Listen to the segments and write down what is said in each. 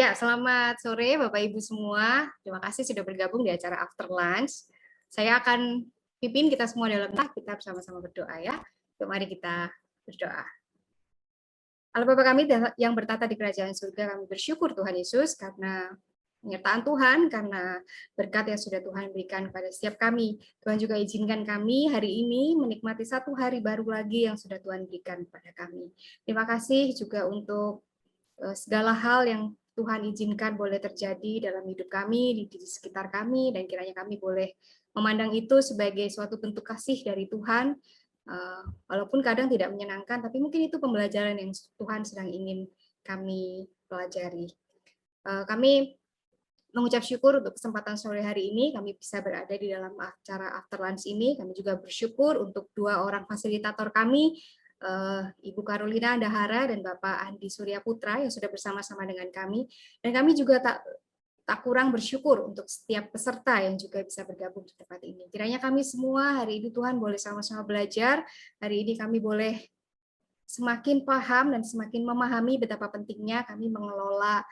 Ya, selamat sore Bapak Ibu semua. Terima kasih sudah bergabung di acara After Lunch. Saya akan pimpin kita semua dalam kita bersama-sama berdoa ya. Yuk mari kita berdoa. Allah Bapa kami yang bertata di kerajaan surga, kami bersyukur Tuhan Yesus karena penyertaan Tuhan, karena berkat yang sudah Tuhan berikan kepada setiap kami. Tuhan juga izinkan kami hari ini menikmati satu hari baru lagi yang sudah Tuhan berikan kepada kami. Terima kasih juga untuk segala hal yang Tuhan izinkan boleh terjadi dalam hidup kami, di sekitar kami, dan kiranya kami boleh memandang itu sebagai suatu bentuk kasih dari Tuhan, walaupun kadang tidak menyenangkan, tapi mungkin itu pembelajaran yang Tuhan sedang ingin kami pelajari. Kami mengucap syukur untuk kesempatan sore hari ini, kami bisa berada di dalam acara After Lunch ini. Kami juga bersyukur untuk dua orang fasilitator kami, Ibu Carolina Andahara dan Bapak Andi Surya Putra yang sudah bersama-sama dengan kami. Dan kami juga tak kurang bersyukur untuk setiap peserta yang juga bisa bergabung di tempat ini. Kiranya kami semua hari ini Tuhan boleh sama-sama belajar. Hari ini kami boleh semakin paham dan semakin memahami betapa pentingnya kami mengelola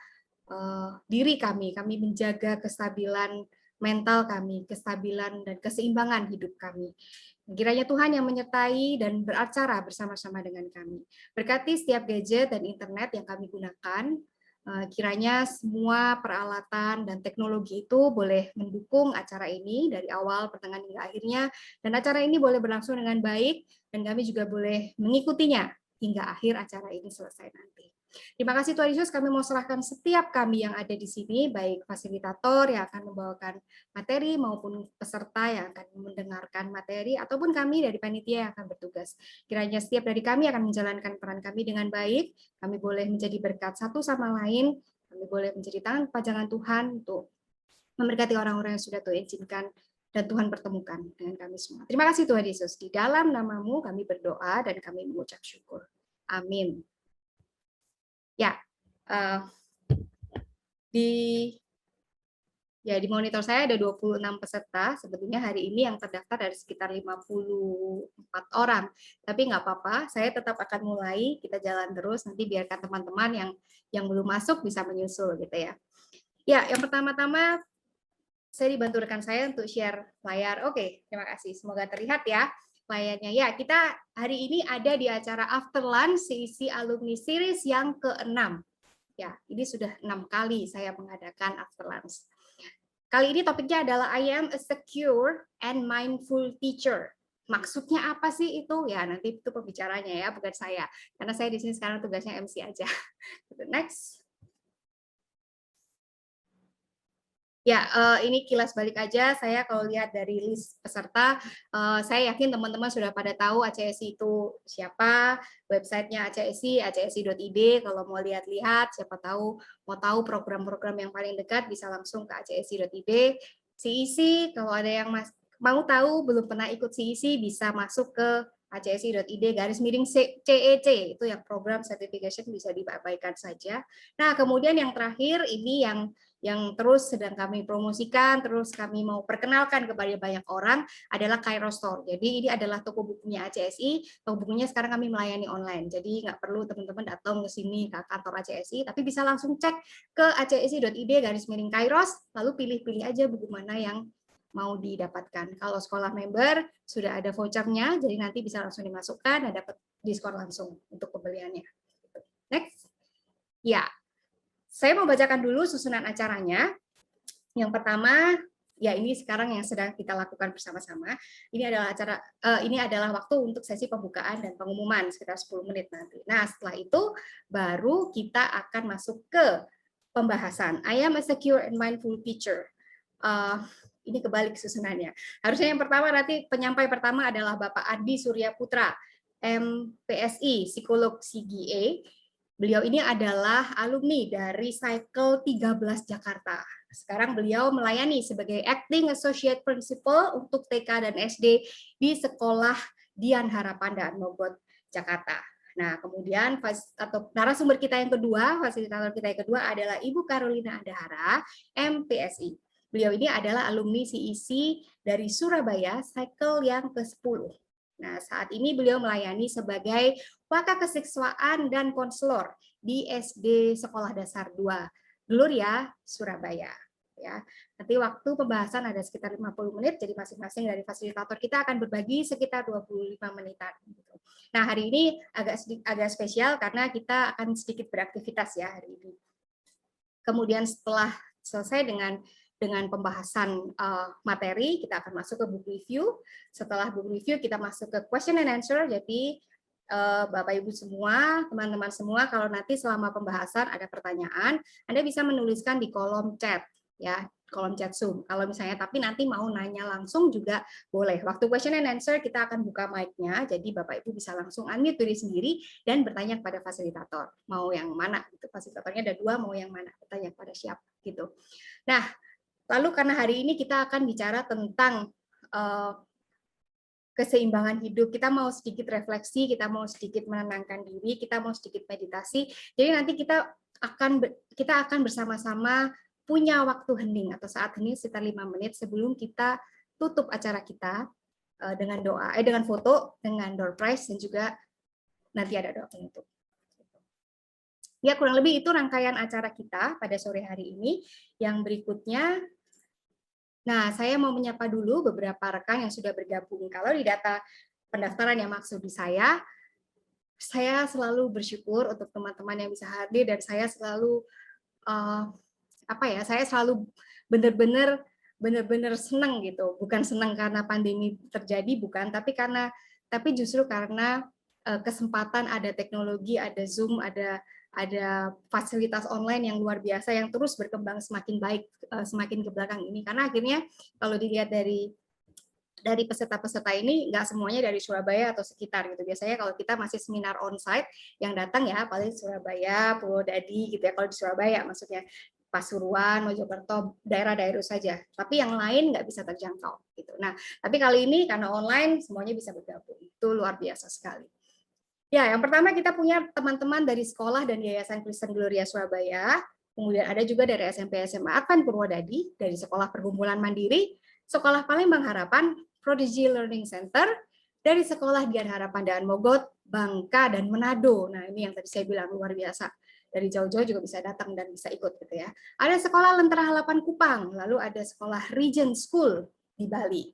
diri kami menjaga kestabilan mental kami, kestabilan dan keseimbangan hidup kami. Kiranya Tuhan yang menyertai dan beracara bersama-sama dengan kami. Berkati setiap gadget dan internet yang kami gunakan, kiranya semua peralatan dan teknologi itu boleh mendukung acara ini dari awal, pertengahan hingga akhirnya, dan acara ini boleh berlangsung dengan baik, dan kami juga boleh mengikutinya hingga akhir acara ini selesai nanti. Terima kasih Tuhan Yesus, kami mau serahkan setiap kami yang ada di sini, baik fasilitator yang akan membawakan materi maupun peserta yang akan mendengarkan materi, ataupun kami dari panitia yang akan bertugas. Kiranya setiap dari kami akan menjalankan peran kami dengan baik, kami boleh menjadi berkat satu sama lain, kami boleh menjadi tangan pajangan Tuhan untuk memberkati orang-orang yang sudah Tuhan izinkan dan Tuhan pertemukan dengan kami semua. Terima kasih Tuhan Yesus, di dalam nama-Mu kami berdoa dan kami mengucap syukur. Amin. Ya, di monitor saya ada 26 peserta. Sebetulnya hari ini yang terdaftar dari sekitar 54 orang. Tapi nggak apa-apa, saya tetap akan mulai, kita jalan terus, nanti biarkan teman-teman yang belum masuk bisa menyusul gitu ya. Ya, yang pertama-tama saya dibantu rekan saya untuk share layar. Oke, terima kasih. Semoga terlihat ya layarnya. Ya, kita hari ini ada di acara After Lunch CEC Alumni Series yang ke-6. Ya, ini sudah 6 kali saya mengadakan After Lunch. Kali ini topiknya adalah I am a secure and mindful teacher. Maksudnya apa sih itu? Ya, nanti itu pembicaranya ya, bukan saya. Karena saya di sini sekarang tugasnya MC aja. Next. Ya, ini kilas balik aja. Saya kalau lihat dari list peserta, saya yakin teman-teman sudah pada tahu ACSI itu siapa, websitenya ACSI, acsi.id. Kalau mau lihat-lihat, siapa tahu mau tahu program-program yang paling dekat, bisa langsung ke acsi.id. CEC, kalau ada yang mau tahu, belum pernah ikut CEC, bisa masuk ke acsi.id/CEC, itu yang program certification bisa diabaikan saja. Nah, kemudian yang terakhir ini yang terus sedang kami promosikan, terus kami mau perkenalkan kepada banyak orang adalah Kairos Store. Jadi ini adalah toko bukunya ACSI, toko bukunya sekarang kami melayani online. Jadi nggak perlu teman-teman datang ke sini ke kantor ACSI, tapi bisa langsung cek ke acsi.id/Kairos, lalu pilih-pilih aja buku mana yang mau didapatkan. Kalau sekolah member sudah ada vouchernya, jadi nanti bisa langsung dimasukkan dan dapat diskon langsung untuk pembeliannya. Next. Ya, saya mau bacakan dulu susunan acaranya. Yang pertama, ya ini sekarang yang sedang kita lakukan bersama-sama. Ini adalah waktu untuk sesi pembukaan dan pengumuman sekitar 10 menit nanti. Nah, setelah itu baru kita akan masuk ke pembahasan. I am a secure and mindful teacher. Ini kebalik susunannya. Harusnya yang pertama nanti penyampai pertama adalah Bapak Andi Surya Putra, MPSI, psikolog CGA. Beliau ini adalah alumni dari Cycle 13 Jakarta. Sekarang beliau melayani sebagai Acting Associate Principal untuk TK dan SD di Sekolah Dian Harapan Mogot, Jakarta. Nah, kemudian narasumber kita yang kedua, fasilitator kita yang kedua adalah Ibu Carolina Andahara, MPSI. Beliau ini adalah alumni CEC dari Surabaya, Cycle yang ke-10. Nah, saat ini beliau melayani sebagai Wakak Kesekswaan dan Konselor di SD Sekolah Dasar 2 Gloria Surabaya. Ya, nanti waktu pembahasan ada sekitar 50 menit, jadi masing-masing dari fasilitator kita akan berbagi sekitar 25 menitan. Nah, hari ini agak spesial karena kita akan sedikit beraktivitas ya hari ini. Kemudian setelah selesai dengan pembahasan materi, kita akan masuk ke book review. Setelah book review, kita masuk ke question and answer. Jadi Bapak Ibu semua, teman-teman semua, kalau nanti selama pembahasan ada pertanyaan, Anda bisa menuliskan di kolom chat, ya, kolom chat Zoom. Kalau misalnya tapi nanti mau nanya langsung juga boleh. Waktu question and answer kita akan buka mic-nya, jadi Bapak Ibu bisa langsung unmute diri sendiri dan bertanya kepada fasilitator. Mau yang mana? Gitu. Fasilitatornya ada 2, mau yang mana? Bertanya kepada siapa? Gitu. Nah, lalu karena hari ini kita akan bicara tentang keseimbangan hidup, kita mau sedikit refleksi, kita mau sedikit menenangkan diri, kita mau sedikit meditasi. Jadi nanti kita akan bersama-sama punya waktu hening atau saat hening sekitar 5 menit sebelum kita tutup acara kita dengan doa, dengan foto, dengan door prize dan juga nanti ada doa penutup. Ya, kurang lebih itu rangkaian acara kita pada sore hari ini. Yang berikutnya, nah, saya mau menyapa dulu beberapa rekan yang sudah bergabung. Kalau di data pendaftaran yang maksud di saya selalu bersyukur untuk teman-teman yang bisa hadir dan saya selalu saya selalu benar-benar senang gitu. Bukan senang karena pandemi terjadi, bukan, tapi justru karena kesempatan ada teknologi, ada Zoom, ada fasilitas online yang luar biasa yang terus berkembang semakin baik semakin ke belakang ini, karena akhirnya kalau dilihat dari peserta-peserta ini nggak semuanya dari Surabaya atau sekitar gitu. Biasanya kalau kita masih seminar onsite yang datang ya paling Surabaya, Purwodadi gitu ya, kalau di Surabaya maksudnya Pasuruan, Mojokerto, daerah-daerah saja. Tapi yang lain nggak bisa terjangkau gitu. Nah, tapi kali ini karena online semuanya bisa bergabung. Itu luar biasa sekali. Ya, yang pertama kita punya teman-teman dari sekolah dan Yayasan Kristen Gloria Surabaya, kemudian ada juga dari SMP SMA Advent Purwodadi, dari Sekolah Pergumulan Mandiri, Sekolah Palembang Harapan, Prodigy Learning Center, dari Sekolah Dian Harapan Daan Mogot, Bangka, dan Manado. Nah, ini yang tadi saya bilang luar biasa. Dari jauh-jauh juga bisa datang dan bisa ikut gitu ya. Ada Sekolah Lentera Harapan Kupang, lalu ada Sekolah Regent School di Bali.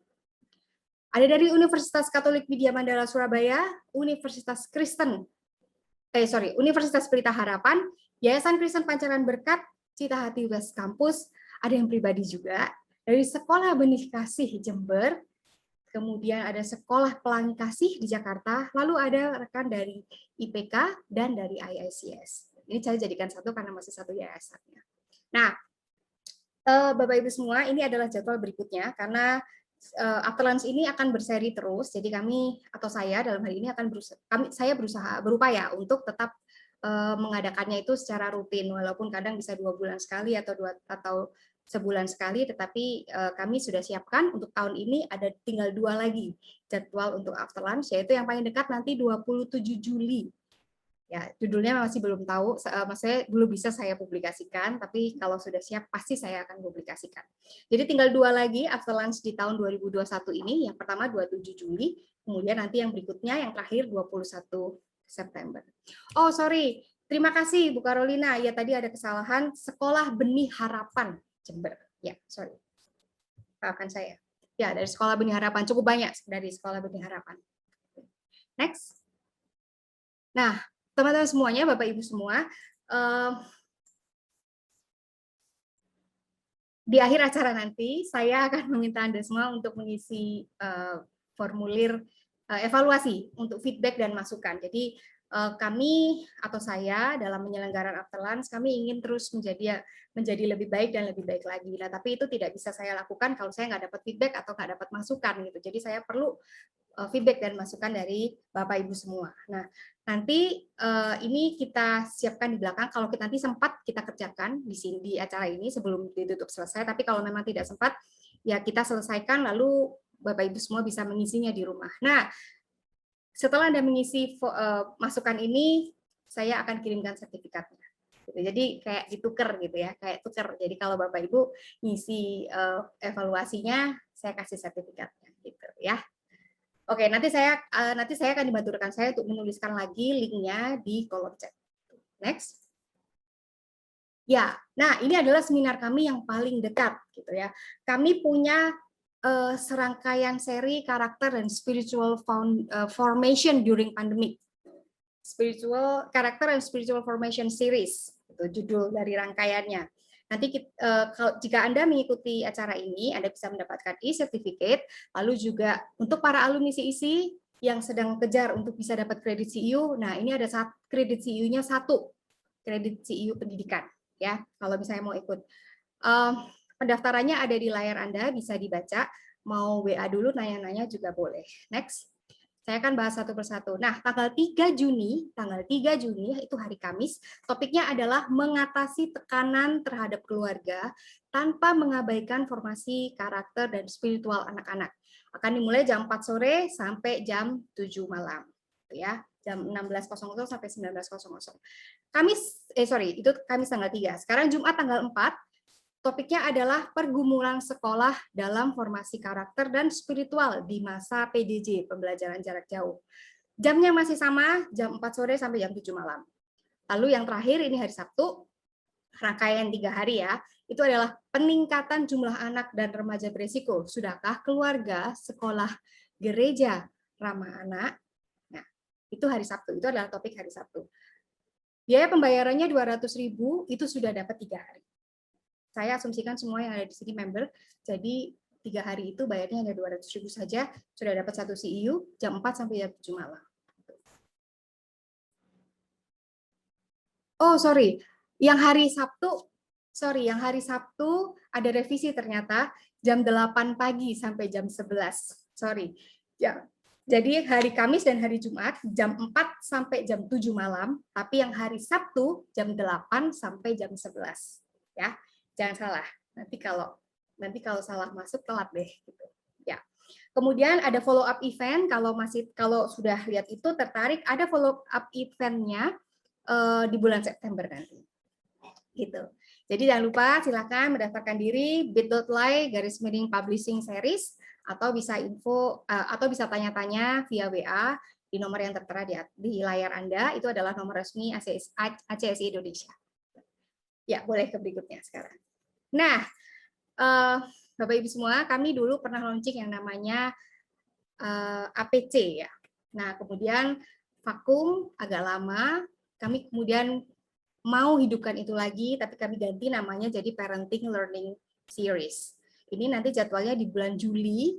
Ada dari Universitas Katolik Widya Mandala Surabaya, Universitas Pelita Harapan, Yayasan Kristen Pancaran Berkat, Cita Hati West Campus, ada yang pribadi juga, dari Sekolah Benih Kasih Jember, kemudian ada Sekolah Pelangi Kasih di Jakarta, lalu ada rekan dari IPK dan dari IICS. Ini saya jadikan satu karena masih satu yayasannya. Nah, Bapak Ibu semua, ini adalah jadwal berikutnya karena After Lunch ini akan berseri terus, jadi kami atau saya dalam hal ini akan berupaya untuk tetap mengadakannya itu secara rutin, walaupun kadang bisa 2 bulan sekali atau sebulan sekali, tetapi kami sudah siapkan untuk tahun ini ada tinggal 2 lagi jadwal untuk After Lunch, yaitu yang paling dekat nanti 27 Juli. Ya, judulnya masih belum tahu, maksudnya belum bisa saya publikasikan, tapi kalau sudah siap pasti saya akan publikasikan. Jadi tinggal 2 lagi After Lunch di tahun 2021 ini, yang pertama 27 Juli, kemudian nanti yang berikutnya yang terakhir 21 September. Oh, sorry. Terima kasih Bu Carolina. Ya, tadi ada kesalahan, Sekolah Benih Harapan Jember. Ya, sorry. Maafkan saya. Ya, dari Sekolah Benih Harapan, cukup banyak dari Sekolah Benih Harapan. Next. Nah, teman-teman semuanya, Bapak Ibu semua, di akhir acara nanti saya akan meminta Anda semua untuk mengisi formulir evaluasi untuk feedback dan masukan. Jadi kami atau saya dalam penyelenggaraan After Lunch kami ingin terus menjadi lebih baik dan lebih baik lagi. Nah, tapi itu tidak bisa saya lakukan kalau saya nggak dapat feedback atau nggak dapat masukan gitu. Jadi saya perlu feedback dan masukan dari Bapak Ibu semua. Nah, nanti ini kita siapkan di belakang. Kalau kita nanti sempat kita kerjakan di sini di acara ini sebelum ditutup selesai. Tapi kalau memang tidak sempat, ya kita selesaikan lalu Bapak Ibu semua bisa mengisinya di rumah. Nah, setelah Anda mengisi masukan ini, saya akan kirimkan sertifikatnya. Jadi kayak ditukar gitu ya, kayak tuker. Jadi kalau Bapak Ibu ngisi evaluasinya, saya kasih sertifikatnya gitu ya. Oke, nanti saya akan dibantu rekan saya untuk menuliskan lagi linknya di kolom chat. Next. Ya, nah ini adalah seminar kami yang paling dekat, gitu ya. Kami punya serangkaian seri karakter dan spiritual formation during pandemic. Spiritual Karakter and Spiritual Formation Series, itu judul dari rangkaiannya. Nanti jika Anda mengikuti acara ini, Anda bisa mendapatkan e-certificate, lalu juga untuk para alumni CEC yang sedang kejar untuk bisa dapat kredit CEU, nah ini ada kredit CEU-nya 1, kredit CEU pendidikan, ya. Kalau misalnya mau ikut, pendaftarannya ada di layar Anda, bisa dibaca. Mau WA dulu, nanya-nanya juga boleh. Next. Saya akan bahas satu persatu. Nah, tanggal 3 Juni itu hari Kamis, topiknya adalah mengatasi tekanan terhadap keluarga tanpa mengabaikan formasi karakter dan spiritual anak-anak. Akan dimulai jam 4 sore sampai jam 7 malam, ya. Jam 16.00 sampai 19.00. Itu Kamis tanggal 3. Sekarang Jumat tanggal 4, topiknya adalah pergumulan sekolah dalam formasi karakter dan spiritual di masa PJJ, pembelajaran jarak jauh. Jamnya masih sama, jam 4 sore sampai jam 7 malam. Lalu yang terakhir, ini hari Sabtu, rangkaian 3 hari ya, itu adalah peningkatan jumlah anak dan remaja berisiko. Sudahkah keluarga, sekolah, gereja, ramah anak? Nah, itu hari Sabtu, itu adalah topik hari Sabtu. Biaya pembayarannya 200.000, itu sudah dapat 3 hari. Saya asumsikan semua yang ada di sini member, jadi 3 hari itu bayarnya hanya 200.000 saja, sudah dapat 1 CEU, jam 4 sampai jam 7 malam. Oh, yang hari Sabtu ada revisi ternyata, jam 8 pagi sampai jam 11. Ya. Jadi hari Kamis dan hari Jumat, jam 4 sampai jam 7 malam, tapi yang hari Sabtu, jam 8 sampai jam 11. Ya. Jangan salah. Nanti kalau salah masuk telat deh gitu. Ya. Kemudian ada follow up event, kalau sudah lihat itu tertarik, ada follow up eventnya di bulan September nanti. Gitu. Jadi jangan lupa silakan mendaftarkan diri bit.ly/publishing series, atau bisa tanya-tanya via WA di nomor yang tertera di layar Anda. Itu adalah nomor resmi ACSI Indonesia. Ya, boleh ke berikutnya sekarang. Nah, Bapak Ibu semua, kami dulu pernah launching yang namanya APC ya. Nah, kemudian vakum agak lama, kami kemudian mau hidupkan itu lagi, tapi kami ganti namanya jadi Parenting Learning Series. Ini nanti jadwalnya di bulan Juli,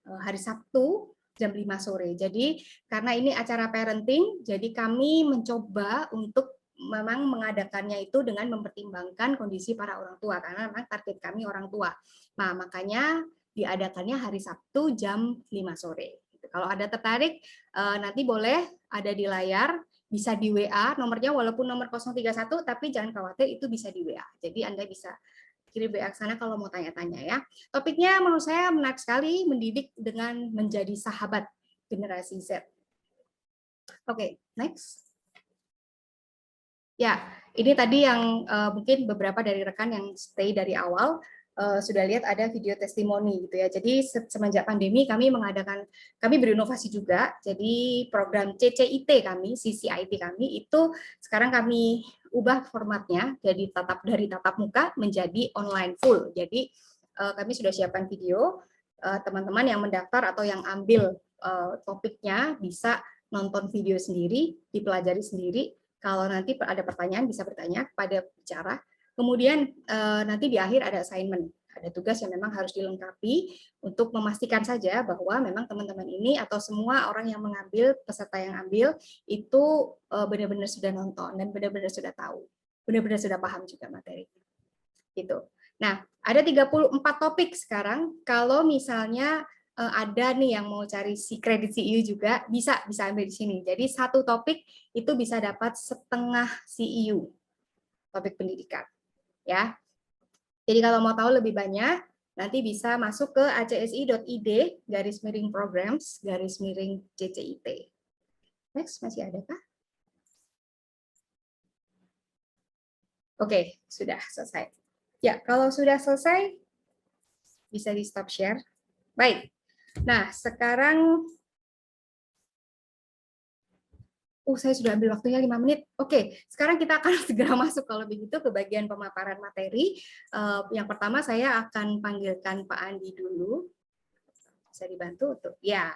hari Sabtu, jam 5 sore. Jadi karena ini acara parenting, jadi kami mencoba untuk memang mengadakannya itu dengan mempertimbangkan kondisi para orang tua, karena memang target kami orang tua. Nah, makanya diadakannya hari Sabtu jam 5 sore. Kalau ada tertarik, nanti boleh ada di layar, bisa di WA, nomornya walaupun nomor 031, tapi jangan khawatir, itu bisa di WA. Jadi Anda bisa kirim WA ke sana kalau mau tanya-tanya ya. Topiknya menurut saya menarik sekali, mendidik dengan menjadi sahabat generasi Z. Oke, next. Ya, ini tadi yang mungkin beberapa dari rekan yang stay dari awal sudah lihat ada video testimoni gitu ya. Jadi semenjak pandemi kami berinovasi juga. Jadi program CCIT kami, CCIT kami itu sekarang kami ubah formatnya jadi dari tatap muka menjadi online full. Jadi kami sudah siapkan video, teman-teman yang mendaftar atau yang ambil topiknya bisa nonton video sendiri, dipelajari sendiri. Kalau nanti ada pertanyaan bisa bertanya kepada bicara. Kemudian nanti di akhir ada assignment, ada tugas yang memang harus dilengkapi untuk memastikan saja bahwa memang teman-teman ini atau semua orang yang mengambil, peserta yang ambil itu benar-benar sudah nonton dan benar-benar sudah tahu, benar-benar sudah paham juga materi. Gitu. Nah, ada 34 topik sekarang. Kalau misalnya ada nih yang mau cari kredit CEU juga bisa ambil di sini. Jadi satu topik itu bisa dapat setengah CEU, topik pendidikan, ya. Jadi kalau mau tahu lebih banyak, nanti bisa masuk ke acsi.id/programs/CCIT. Next, masih ada kah? Oke, sudah selesai. Ya, kalau sudah selesai bisa di stop share. Baik. Nah, sekarang saya sudah ambil waktunya 5 menit. Oke, sekarang kita akan segera masuk kalau begitu ke bagian pemaparan materi. Yang pertama saya akan panggilkan Pak Andi dulu. Bisa dibantu untuk ya.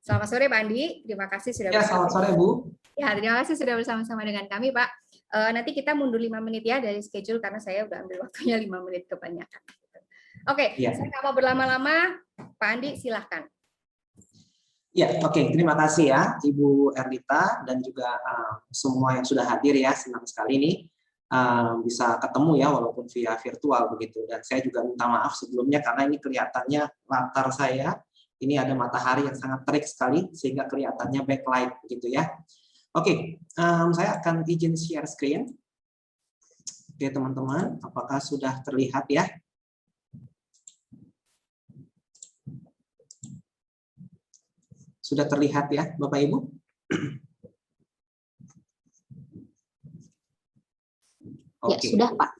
Selamat sore Pak Andi, terima kasih sudah Ya, selamat sore Bu. Ya, terima kasih sudah bersama-sama dengan kami Pak. Nanti kita mundur 5 menit ya dari schedule karena saya udah ambil waktunya 5 menit kebanyakan. Oke, ya. Saya nggak mau berlama-lama, Pak Andi silahkan. Ya, oke. Terima kasih ya Ibu Erlita dan juga semua yang sudah hadir ya. Senang sekali nih bisa ketemu ya walaupun via virtual begitu. Dan saya juga minta maaf sebelumnya karena ini kelihatannya latar saya ini ada matahari yang sangat terik sekali sehingga kelihatannya backlight begitu ya. Oke, saya akan izin share screen. Oke teman-teman, apakah sudah terlihat ya? Sudah terlihat ya, Bapak Ibu? Oke. Ya, sudah Pak.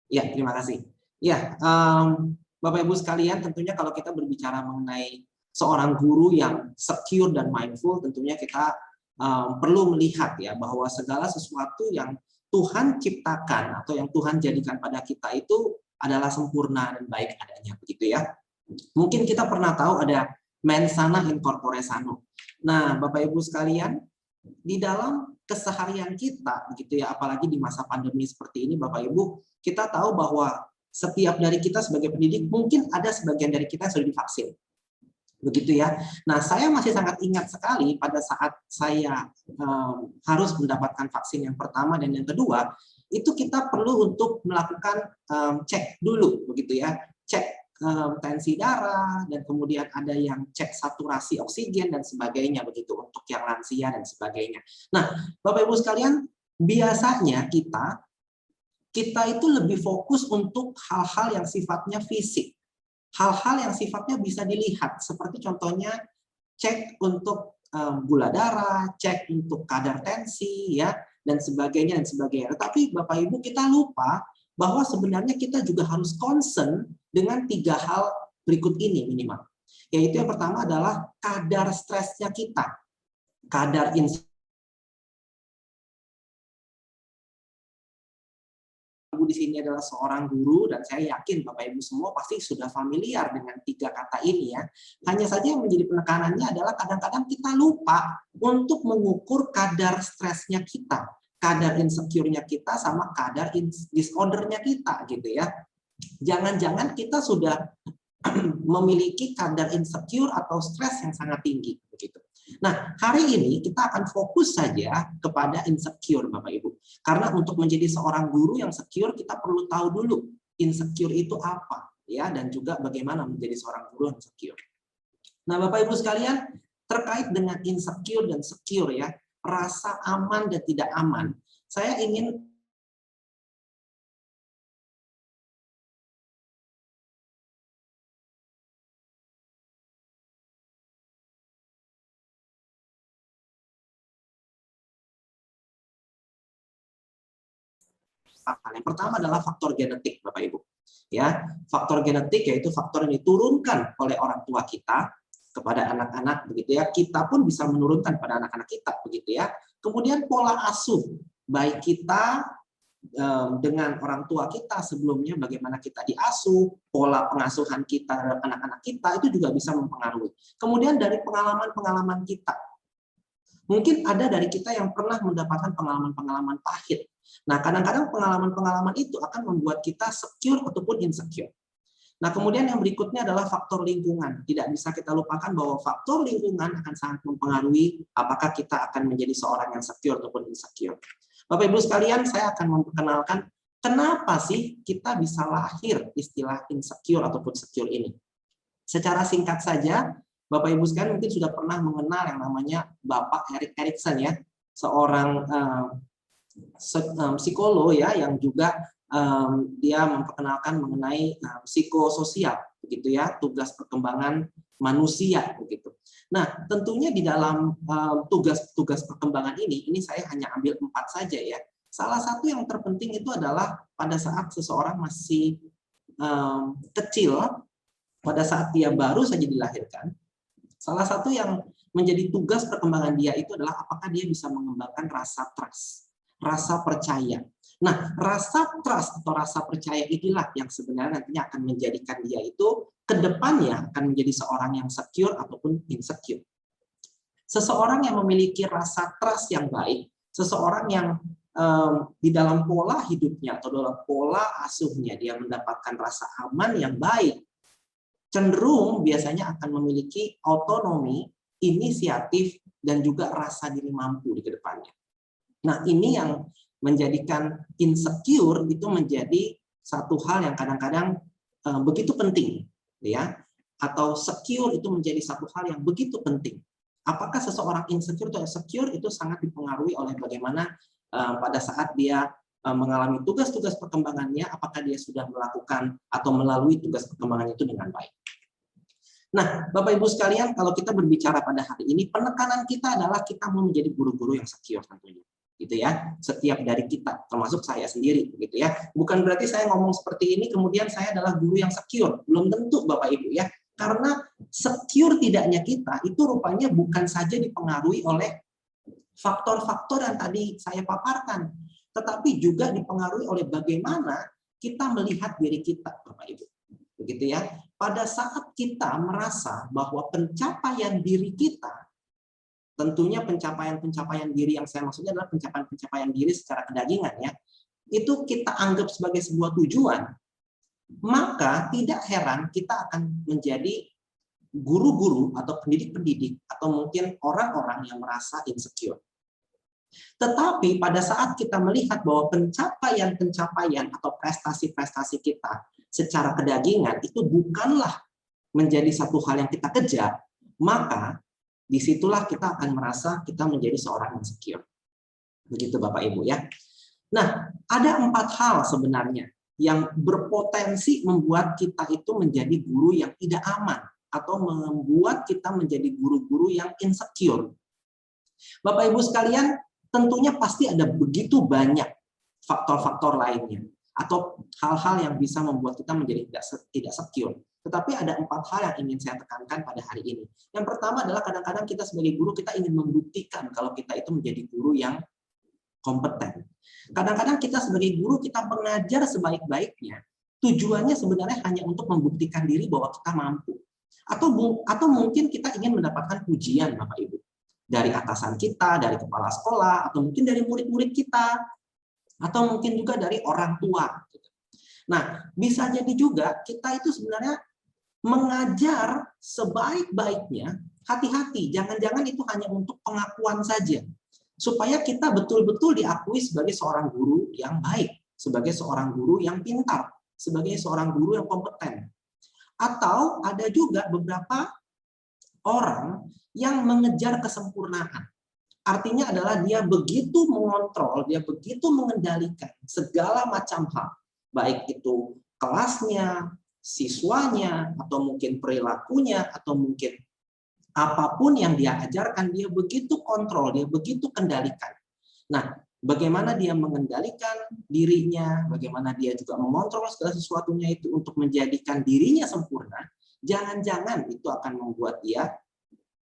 Ya, terima kasih. Ya, Bapak Ibu sekalian, tentunya kalau kita berbicara mengenai seorang guru yang secure dan mindful, tentunya kita perlu melihat ya bahwa segala sesuatu yang Tuhan ciptakan atau yang Tuhan jadikan pada kita itu adalah sempurna dan baik adanya, begitu ya. Mungkin kita pernah tahu ada mens sana in corpore sano. Nah, Bapak Ibu sekalian, di dalam keseharian kita, begitu ya, apalagi di masa pandemi seperti ini, Bapak Ibu, kita tahu bahwa setiap dari kita sebagai pendidik, mungkin ada sebagian dari kita yang sudah divaksin. Begitu ya. Nah, saya masih sangat ingat sekali pada saat saya harus mendapatkan vaksin yang pertama dan yang kedua, itu kita perlu untuk melakukan cek dulu, begitu ya. Cek tensi darah, dan kemudian ada yang cek saturasi oksigen dan sebagainya begitu untuk yang lansia dan sebagainya. Nah, Bapak Ibu sekalian, biasanya kita itu lebih fokus untuk hal-hal yang sifatnya fisik. Hal-hal yang sifatnya bisa dilihat, seperti contohnya cek untuk gula darah, cek untuk kadar tensi ya, dan sebagainya dan sebagainya. Tapi Bapak Ibu, kita lupa bahwa sebenarnya kita juga harus concern dengan 3 hal berikut ini minimal. Yaitu yang pertama adalah kadar stresnya kita. Kadar Ibu di sini adalah seorang guru dan saya yakin Bapak Ibu semua pasti sudah familiar dengan 3 kata ini ya. Hanya saja yang menjadi penekanannya adalah kadang-kadang kita lupa untuk mengukur kadar stresnya kita. Kadar insecure-nya kita sama kadar disorder-nya kita gitu ya. Jangan-jangan kita sudah memiliki kadar insecure atau stres yang sangat tinggi begitu. Nah, hari ini kita akan fokus saja kepada insecure Bapak Ibu. Karena untuk menjadi seorang guru yang secure kita perlu tahu dulu insecure itu apa ya, dan juga bagaimana menjadi seorang guru yang secure. Nah, Bapak Ibu sekalian, terkait dengan insecure dan secure ya, rasa aman dan tidak aman. Saya ingin yang pertama adalah faktor genetik, Bapak Ibu. Ya, faktor genetik yaitu faktor yang diturunkan oleh orang tua kita kepada anak-anak begitu ya. Kita pun bisa menurunkan pada anak-anak kita begitu ya. Kemudian pola asuh baik kita dengan orang tua kita sebelumnya, bagaimana kita diasuh, pola pengasuhan kita terhadap anak-anak kita itu juga bisa mempengaruhi. Kemudian dari pengalaman-pengalaman kita. Mungkin ada dari kita yang pernah mendapatkan pengalaman-pengalaman pahit. Nah, kadang-kadang pengalaman-pengalaman itu akan membuat kita secure ataupun insecure. Nah, kemudian yang berikutnya adalah faktor lingkungan. Tidak bisa kita lupakan bahwa faktor lingkungan akan sangat mempengaruhi apakah kita akan menjadi seorang yang secure ataupun insecure. Bapak Ibu sekalian, saya akan memperkenalkan kenapa sih kita bisa lahir istilah insecure ataupun secure ini. Secara singkat saja, Bapak Ibu sekalian mungkin sudah pernah mengenal yang namanya Bapak Erik Erikson ya, seorang psikolog ya yang juga dia memperkenalkan mengenai psikososial begitu ya, tugas perkembangan manusia begitu. Nah, tentunya di dalam tugas-tugas perkembangan ini saya hanya ambil 4 saja ya. Salah satu yang terpenting itu adalah pada saat seseorang masih kecil, pada saat dia baru saja dilahirkan, salah satu yang menjadi tugas perkembangan dia itu adalah apakah dia bisa mengembangkan rasa trust, rasa percaya. Nah, rasa trust atau rasa percaya inilah yang sebenarnya nantinya akan menjadikan dia itu ke depannya akan menjadi seorang yang secure ataupun insecure. Seseorang yang memiliki rasa trust yang baik, seseorang yang di dalam pola hidupnya atau dalam pola asuhnya dia mendapatkan rasa aman yang baik, cenderung biasanya akan memiliki autonomi, inisiatif, dan juga rasa diri mampu di kedepannya. Nah, ini yang menjadikan insecure itu menjadi satu hal yang kadang-kadang begitu penting, ya. Atau secure itu menjadi satu hal yang begitu penting. Apakah seseorang insecure atau secure itu sangat dipengaruhi oleh bagaimana pada saat dia mengalami tugas-tugas perkembangannya, apakah dia sudah melakukan atau melalui tugas perkembangan itu dengan baik. Nah, Bapak Ibu sekalian, kalau kita berbicara pada hari ini, penekanan kita adalah kita mau menjadi guru-guru yang secure tentunya, gitu ya. Setiap dari kita, termasuk saya sendiri, gitu ya. Bukan berarti saya ngomong seperti ini, kemudian saya adalah guru yang secure. Belum tentu, Bapak Ibu ya. Karena secure tidaknya kita itu rupanya bukan saja dipengaruhi oleh faktor-faktor yang tadi saya paparkan, tetapi juga dipengaruhi oleh bagaimana kita melihat diri kita, Bapak Ibu. Begitu ya. Pada saat kita merasa bahwa pencapaian diri kita, tentunya pencapaian-pencapaian diri yang saya maksudnya adalah pencapaian-pencapaian diri secara kedagingan ya, itu kita anggap sebagai sebuah tujuan, maka tidak heran kita akan menjadi guru-guru atau pendidik-pendidik atau mungkin orang-orang yang merasa insecure. Tetapi pada saat kita melihat bahwa pencapaian-pencapaian atau prestasi-prestasi kita secara kedagingan itu bukanlah menjadi satu hal yang kita kejar, maka disitulah kita akan merasa kita menjadi seorang yang secure. Begitu Bapak Ibu ya. Nah, ada 4 hal sebenarnya yang berpotensi membuat kita itu menjadi guru yang tidak aman atau membuat kita menjadi guru-guru yang insecure. Bapak Ibu sekalian, tentunya pasti ada begitu banyak faktor-faktor lainnya atau hal-hal yang bisa membuat kita menjadi tidak secure. Tetapi ada 4 hal yang ingin saya tekankan pada hari ini. Yang pertama adalah kadang-kadang kita sebagai guru kita ingin membuktikan kalau kita itu menjadi guru yang kompeten. Kadang-kadang kita sebagai guru kita mengajar sebaik-baiknya. Tujuannya sebenarnya hanya untuk membuktikan diri bahwa kita mampu. Atau mungkin kita ingin mendapatkan pujian Bapak Ibu. Dari atasan kita, dari kepala sekolah, atau mungkin dari murid-murid kita, atau mungkin juga dari orang tua. Nah, bisa jadi juga kita itu sebenarnya mengajar sebaik-baiknya, hati-hati, jangan-jangan itu hanya untuk pengakuan saja. Supaya kita betul-betul diakui sebagai seorang guru yang baik, sebagai seorang guru yang pintar, sebagai seorang guru yang kompeten. Atau ada juga beberapa orang yang mengejar kesempurnaan. Artinya adalah dia begitu mengontrol, dia begitu mengendalikan segala macam hal. Baik itu kelasnya, siswanya, atau mungkin perilakunya, atau mungkin apapun yang dia ajarkan, dia begitu kontrol, dia begitu kendalikan. Nah, bagaimana dia mengendalikan dirinya, bagaimana dia juga mengontrol segala sesuatunya itu untuk menjadikan dirinya sempurna, jangan-jangan itu akan membuat dia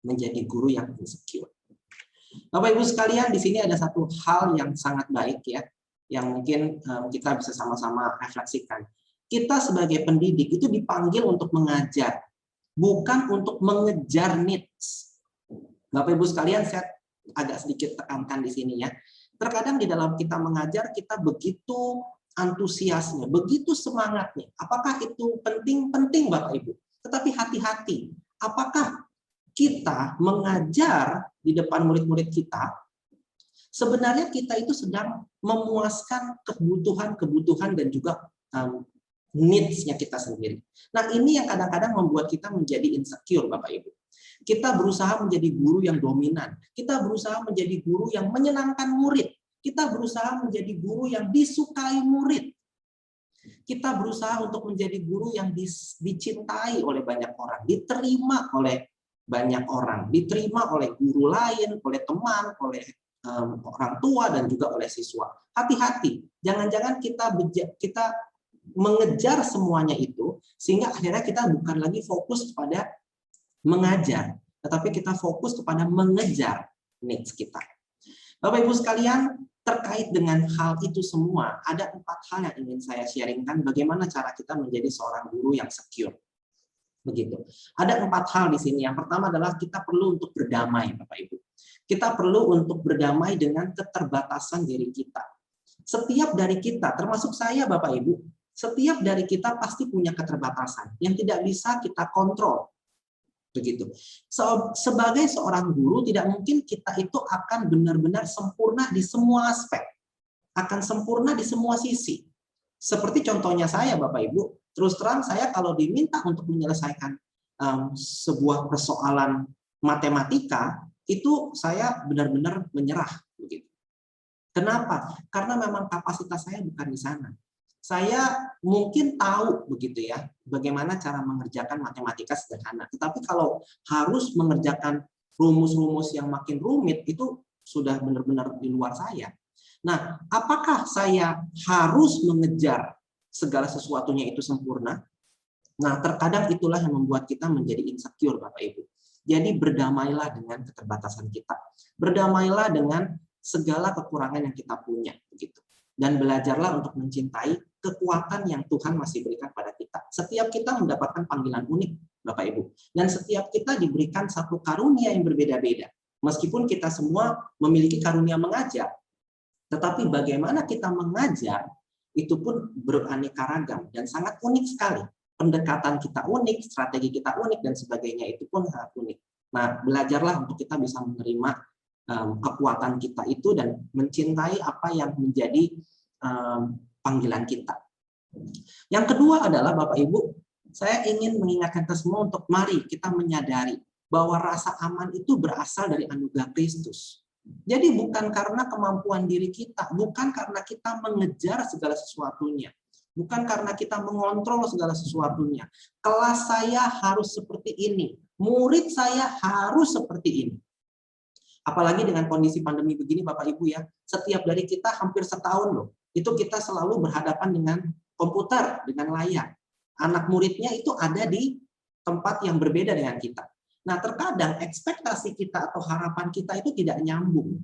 menjadi guru yang insecure. Bapak Ibu sekalian, di sini ada satu hal yang sangat baik ya, yang mungkin kita bisa sama-sama refleksikan. Kita sebagai pendidik itu dipanggil untuk mengajar, bukan untuk mengejar needs. Bapak Ibu sekalian, saya agak sedikit tekankan di sini ya. Terkadang di dalam kita mengajar, kita begitu antusiasnya, begitu semangatnya. Apakah itu penting-penting Bapak Ibu? Tetapi hati-hati, apakah kita mengajar di depan murid-murid kita, sebenarnya kita itu sedang memuaskan kebutuhan-kebutuhan dan juga needs-nya kita sendiri. Nah, ini yang kadang-kadang membuat kita menjadi insecure, Bapak Ibu. Kita berusaha menjadi guru yang dominan. Kita berusaha menjadi guru yang menyenangkan murid. Kita berusaha menjadi guru yang disukai murid. Kita berusaha untuk menjadi guru yang dicintai oleh banyak orang, diterima oleh banyak orang, diterima oleh guru lain, oleh teman, oleh orang tua, dan juga oleh siswa. Hati-hati, jangan-jangan kita mengejar semuanya itu, sehingga akhirnya kita bukan lagi fokus pada mengajar, tetapi kita fokus kepada mengejar needs kita. Bapak Ibu sekalian, terkait dengan hal itu semua, ada 4 hal yang ingin saya sharingkan bagaimana cara kita menjadi seorang guru yang secure. Begitu. Ada 4 hal di sini. Yang pertama adalah kita perlu untuk berdamai, Bapak Ibu. Kita perlu untuk berdamai dengan keterbatasan diri kita. Setiap dari kita, termasuk saya Bapak Ibu, setiap dari kita pasti punya keterbatasan yang tidak bisa kita kontrol. Begitu. Sebagai seorang guru, tidak mungkin kita itu akan benar-benar sempurna di semua aspek. Akan sempurna di semua sisi. Seperti contohnya saya Bapak Ibu, terus terang saya kalau diminta untuk menyelesaikan sebuah persoalan matematika, itu saya benar-benar menyerah. Begitu. Kenapa? Karena memang kapasitas saya bukan di sana. Saya mungkin tahu begitu ya, bagaimana cara mengerjakan matematika sederhana. Tetapi kalau harus mengerjakan rumus-rumus yang makin rumit, itu sudah benar-benar di luar saya. Nah, apakah saya harus mengejar segala sesuatunya itu sempurna? Nah, terkadang itulah yang membuat kita menjadi insecure, Bapak Ibu. Jadi berdamailah dengan keterbatasan kita. Berdamailah dengan segala kekurangan yang kita punya, begitu. Dan belajarlah untuk mencintai kekuatan yang Tuhan masih berikan pada kita. Setiap kita mendapatkan panggilan unik, Bapak Ibu. Dan setiap kita diberikan satu karunia yang berbeda-beda. Meskipun kita semua memiliki karunia mengajar, tetapi bagaimana kita mengajar, itu pun beraneka ragam dan sangat unik sekali. Pendekatan kita unik, strategi kita unik, dan sebagainya itu pun sangat unik. Nah, belajarlah untuk kita bisa menerima kekuatan kita itu dan mencintai apa yang menjadi panggilan kita. Yang kedua adalah Bapak Ibu, saya ingin mengingatkan kita semua untuk mari kita menyadari bahwa rasa aman itu berasal dari anugerah Kristus. Jadi bukan karena kemampuan diri kita, bukan karena kita mengejar segala sesuatunya, bukan karena kita mengontrol segala sesuatunya. Kelas saya harus seperti ini, murid saya harus seperti ini. Apalagi dengan kondisi pandemi begini Bapak Ibu ya, setiap dari kita hampir setahun loh, itu kita selalu berhadapan dengan komputer, dengan layar. Anak muridnya itu ada di tempat yang berbeda dengan kita. Nah, terkadang ekspektasi kita atau harapan kita itu tidak nyambung.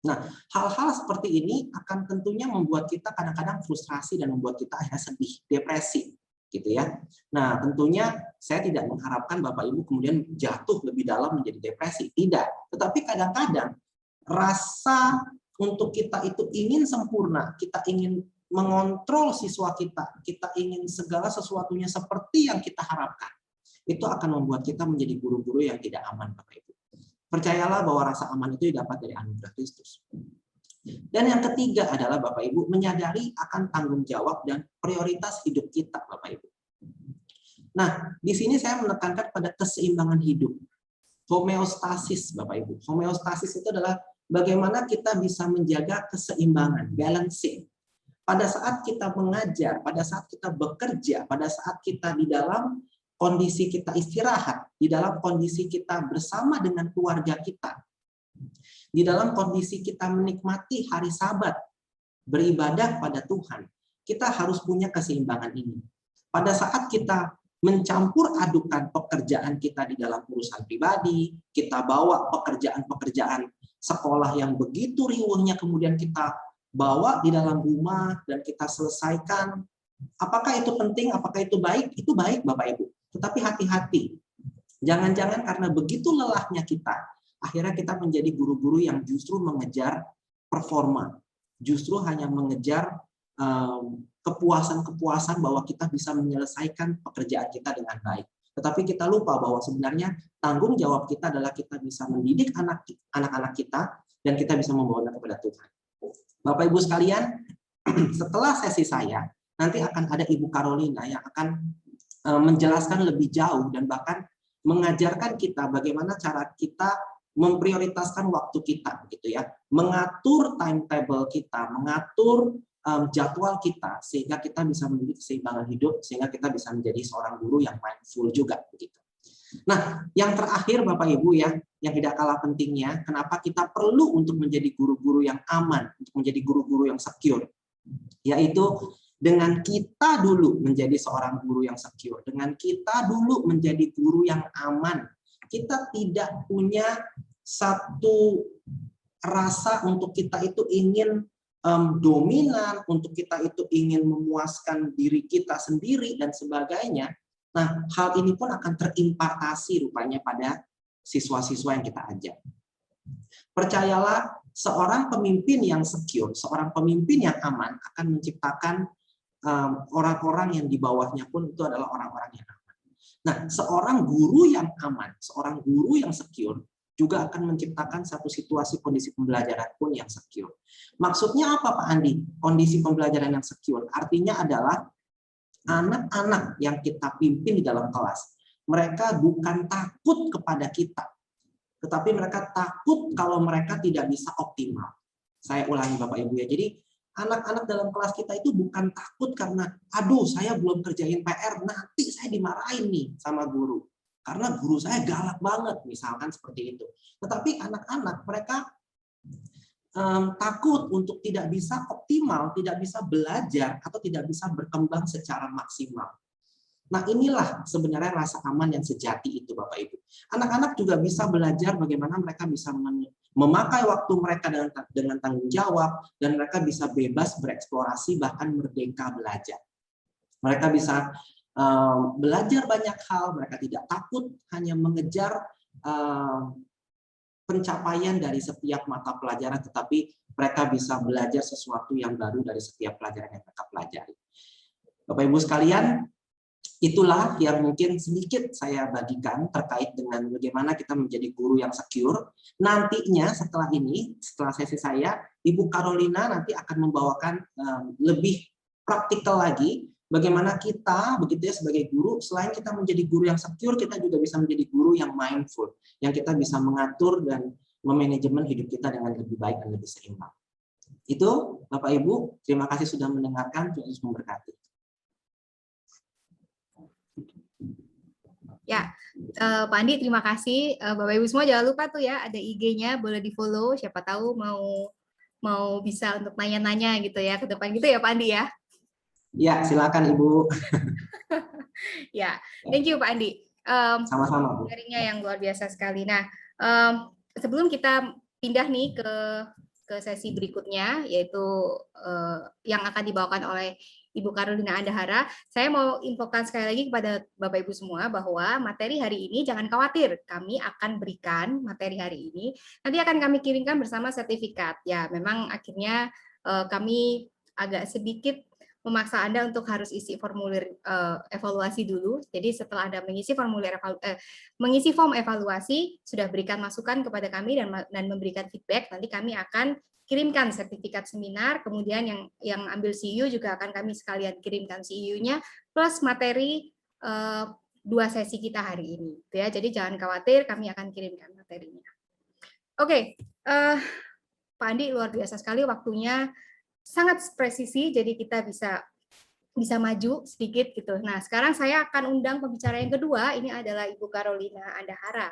Nah, hal-hal seperti ini akan tentunya membuat kita kadang-kadang frustrasi dan membuat kita akhirnya sedih, depresi, gitu ya. Nah, tentunya saya tidak mengharapkan Bapak Ibu kemudian jatuh lebih dalam menjadi depresi, tidak. Tetapi kadang-kadang rasa untuk kita itu ingin sempurna, kita ingin mengontrol siswa kita, kita ingin segala sesuatunya seperti yang kita harapkan, itu akan membuat kita menjadi guru-guru yang tidak aman, Bapak Ibu. Percayalah bahwa rasa aman itu didapat dari anugerah Kristus. Dan yang ketiga adalah Bapak Ibu menyadari akan tanggung jawab dan prioritas hidup kita, Bapak Ibu. Nah, di sini saya menekankan pada keseimbangan hidup. Homeostasis, Bapak Ibu. Homeostasis itu adalah bagaimana kita bisa menjaga keseimbangan, balancing. Pada saat kita mengajar, pada saat kita bekerja, pada saat kita di dalam kondisi kita istirahat, di dalam kondisi kita bersama dengan keluarga kita, di dalam kondisi kita menikmati hari Sabat, beribadah pada Tuhan, kita harus punya keseimbangan ini. Pada saat kita mencampur adukan pekerjaan kita di dalam urusan pribadi, kita bawa pekerjaan-pekerjaan sekolah yang begitu riuhnya, kemudian kita bawa di dalam rumah dan kita selesaikan. Apakah itu penting? Apakah itu baik? Itu baik, Bapak Ibu. Tetapi hati-hati. Jangan-jangan karena begitu lelahnya kita, akhirnya kita menjadi guru-guru yang justru mengejar performa. Justru hanya mengejar kepuasan-kepuasan bahwa kita bisa menyelesaikan pekerjaan kita dengan baik. Tetapi kita lupa bahwa sebenarnya tanggung jawab kita adalah kita bisa mendidik anak-anak kita dan kita bisa membawa kepada Tuhan. Bapak Ibu sekalian, setelah sesi saya, nanti akan ada Ibu Carolina yang akan menjelaskan lebih jauh dan bahkan mengajarkan kita bagaimana cara kita memprioritaskan waktu kita, gitu ya, mengatur timetable kita, mengatur jadwal kita sehingga kita bisa mendidik keseimbangan hidup, sehingga kita bisa menjadi seorang guru yang mindful juga, begitu. Nah, yang terakhir Bapak Ibu ya, yang tidak kalah pentingnya, kenapa kita perlu untuk menjadi guru-guru yang aman, untuk menjadi guru-guru yang secure, yaitu dengan kita dulu menjadi seorang guru yang secure, dengan kita dulu menjadi guru yang aman, kita tidak punya satu rasa untuk kita itu ingin dominan, untuk kita itu ingin memuaskan diri kita sendiri dan sebagainya. Nah, hal ini pun akan terimpartasi rupanya pada siswa-siswa yang kita ajak. Percayalah, seorang pemimpin yang secure, seorang pemimpin yang aman akan menciptakan orang-orang yang di bawahnya pun itu adalah orang-orang yang aman. Nah, seorang guru yang aman, seorang guru yang secure juga akan menciptakan satu situasi kondisi pembelajaran pun yang secure. Maksudnya apa, Pak Andi? Kondisi pembelajaran yang secure artinya adalah anak-anak yang kita pimpin di dalam kelas, mereka bukan takut kepada kita, tetapi mereka takut kalau mereka tidak bisa optimal. Saya ulangi Bapak Ibu ya. Jadi anak-anak dalam kelas kita itu bukan takut karena, aduh saya belum kerjain PR, nanti saya dimarahin nih sama guru. Karena guru saya galak banget, misalkan seperti itu. Tetapi anak-anak mereka takut untuk tidak bisa optimal, tidak bisa belajar, atau tidak bisa berkembang secara maksimal. Nah, inilah sebenarnya rasa aman yang sejati itu, Bapak Ibu. Anak-anak juga bisa belajar bagaimana mereka bisa memakai waktu mereka dengan tanggung jawab, dan mereka bisa bebas bereksplorasi, bahkan merdeka belajar. Mereka bisa belajar banyak hal, mereka tidak takut hanya mengejar pencapaian dari setiap mata pelajaran, tetapi mereka bisa belajar sesuatu yang baru dari setiap pelajaran yang mereka pelajari. Bapak Ibu sekalian, itulah yang mungkin sedikit saya bagikan terkait dengan bagaimana kita menjadi guru yang secure. Nantinya setelah ini, setelah sesi saya, Ibu Carolina nanti akan membawakan lebih praktikal lagi bagaimana kita, begitu ya, sebagai guru, selain kita menjadi guru yang secure, kita juga bisa menjadi guru yang mindful, yang kita bisa mengatur dan memanajemen hidup kita dengan lebih baik dan lebih seimbang. Itu, Bapak Ibu, terima kasih sudah mendengarkan, Tuhan Yesus memberkati. Ya, Pak Andi, terima kasih. Bapak Ibu semua jangan lupa tuh ya, ada IG-nya, boleh di-follow, siapa tahu mau bisa untuk nanya-nanya gitu ya ke depan gitu ya Pak Andi ya. Ya, silakan Ibu. Ya, thank you Pak Andi. Sama-sama Bu. Sharingnya yang luar biasa sekali. Nah, sebelum kita pindah nih ke sesi berikutnya, yaitu yang akan dibawakan oleh Ibu Carolina Andahara, saya mau infokan sekali lagi kepada Bapak Ibu semua bahwa materi hari ini jangan khawatir, kami akan berikan materi hari ini, nanti akan kami kirimkan bersama sertifikat. Ya, memang akhirnya kami agak sedikit memaksa Anda untuk harus isi formulir evaluasi dulu. Jadi setelah Anda mengisi mengisi form evaluasi, sudah berikan masukan kepada kami dan memberikan feedback, nanti kami akan kirimkan sertifikat seminar, kemudian yang ambil CEU juga akan kami sekalian kirimkan CEU-nya plus materi 2 sesi kita hari ini. Ya, jadi jangan khawatir, kami akan kirimkan materinya. Oke, Pak Andi luar biasa sekali waktunya. Sangat presisi, jadi kita bisa maju sedikit gitu. Nah, sekarang saya akan undang pembicara yang kedua, ini adalah Ibu Carolina Andahara.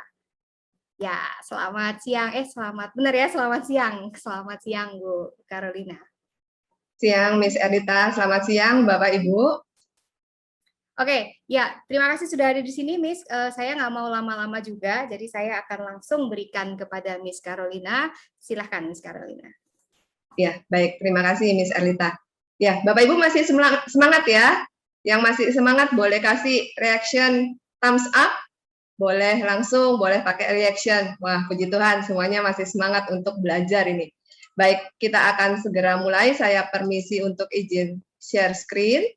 Ya, selamat siang. Benar ya, selamat siang. Selamat siang, Bu Carolina. Siang, Miss Ernita. Selamat siang, Bapak Ibu. Oke, ya, terima kasih sudah ada di sini, Miss. Saya nggak mau lama-lama juga, jadi saya akan langsung berikan kepada Miss Carolina. Silahkan, Miss Carolina. Ya, baik. Terima kasih, Miss Ernita. Ya, Bapak Ibu masih semangat ya? Yang masih semangat boleh kasih reaction thumbs up, boleh langsung, boleh pakai reaction. Wah, puji Tuhan, semuanya masih semangat untuk belajar ini. Baik, kita akan segera mulai. Saya permisi untuk izin share screen.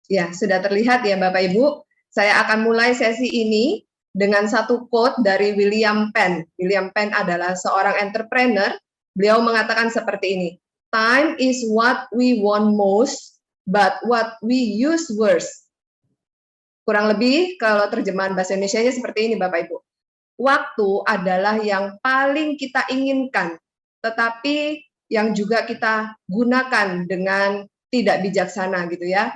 Ya, sudah terlihat ya Bapak Ibu. Saya akan mulai sesi ini dengan satu quote dari William Penn. William Penn adalah seorang entrepreneur. Beliau mengatakan seperti ini, "Time is what we want most, but what we use worst." Kurang lebih kalau terjemahan bahasa Indonesianya seperti ini Bapak Ibu. Waktu adalah yang paling kita inginkan, tetapi yang juga kita gunakan dengan tidak bijaksana gitu ya.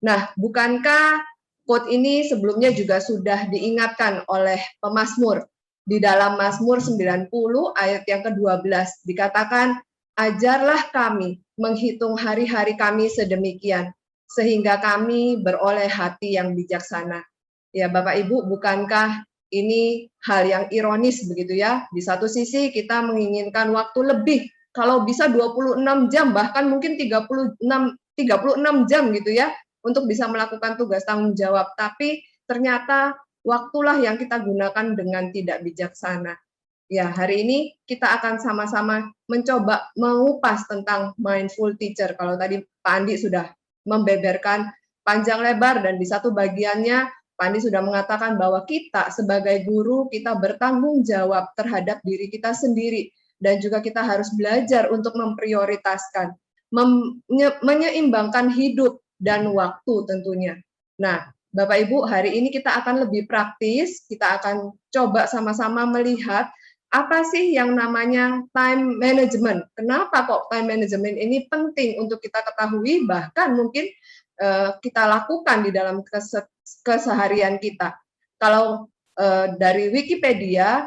Nah, bukankah quote ini sebelumnya juga sudah diingatkan oleh pemazmur. Di dalam Mazmur 90 ayat yang ke-12 dikatakan, "Ajarlah kami menghitung hari-hari kami sedemikian, sehingga kami beroleh hati yang bijaksana. Ya Bapak Ibu, bukankah ini hal yang ironis begitu ya? Di satu sisi kita menginginkan waktu lebih, kalau bisa 26 jam, bahkan mungkin 36 jam gitu ya, untuk bisa melakukan tugas tanggung jawab. Tapi ternyata waktulah yang kita gunakan dengan tidak bijaksana. Ya, hari ini kita akan sama-sama mencoba mengupas tentang mindful teacher. Kalau tadi Pak Andi sudah membeberkan panjang lebar, dan di satu bagiannya Pak Andi sudah mengatakan bahwa kita sebagai guru, kita bertanggung jawab terhadap diri kita sendiri, dan juga kita harus belajar untuk memprioritaskan, menyeimbangkan hidup dan waktu tentunya. Nah, Bapak Ibu, hari ini kita akan lebih praktis, kita akan coba sama-sama melihat apa sih yang namanya time management. Kenapa kok time management ini penting untuk kita ketahui, bahkan mungkin kita lakukan di dalam keseharian kita. Kalau dari Wikipedia,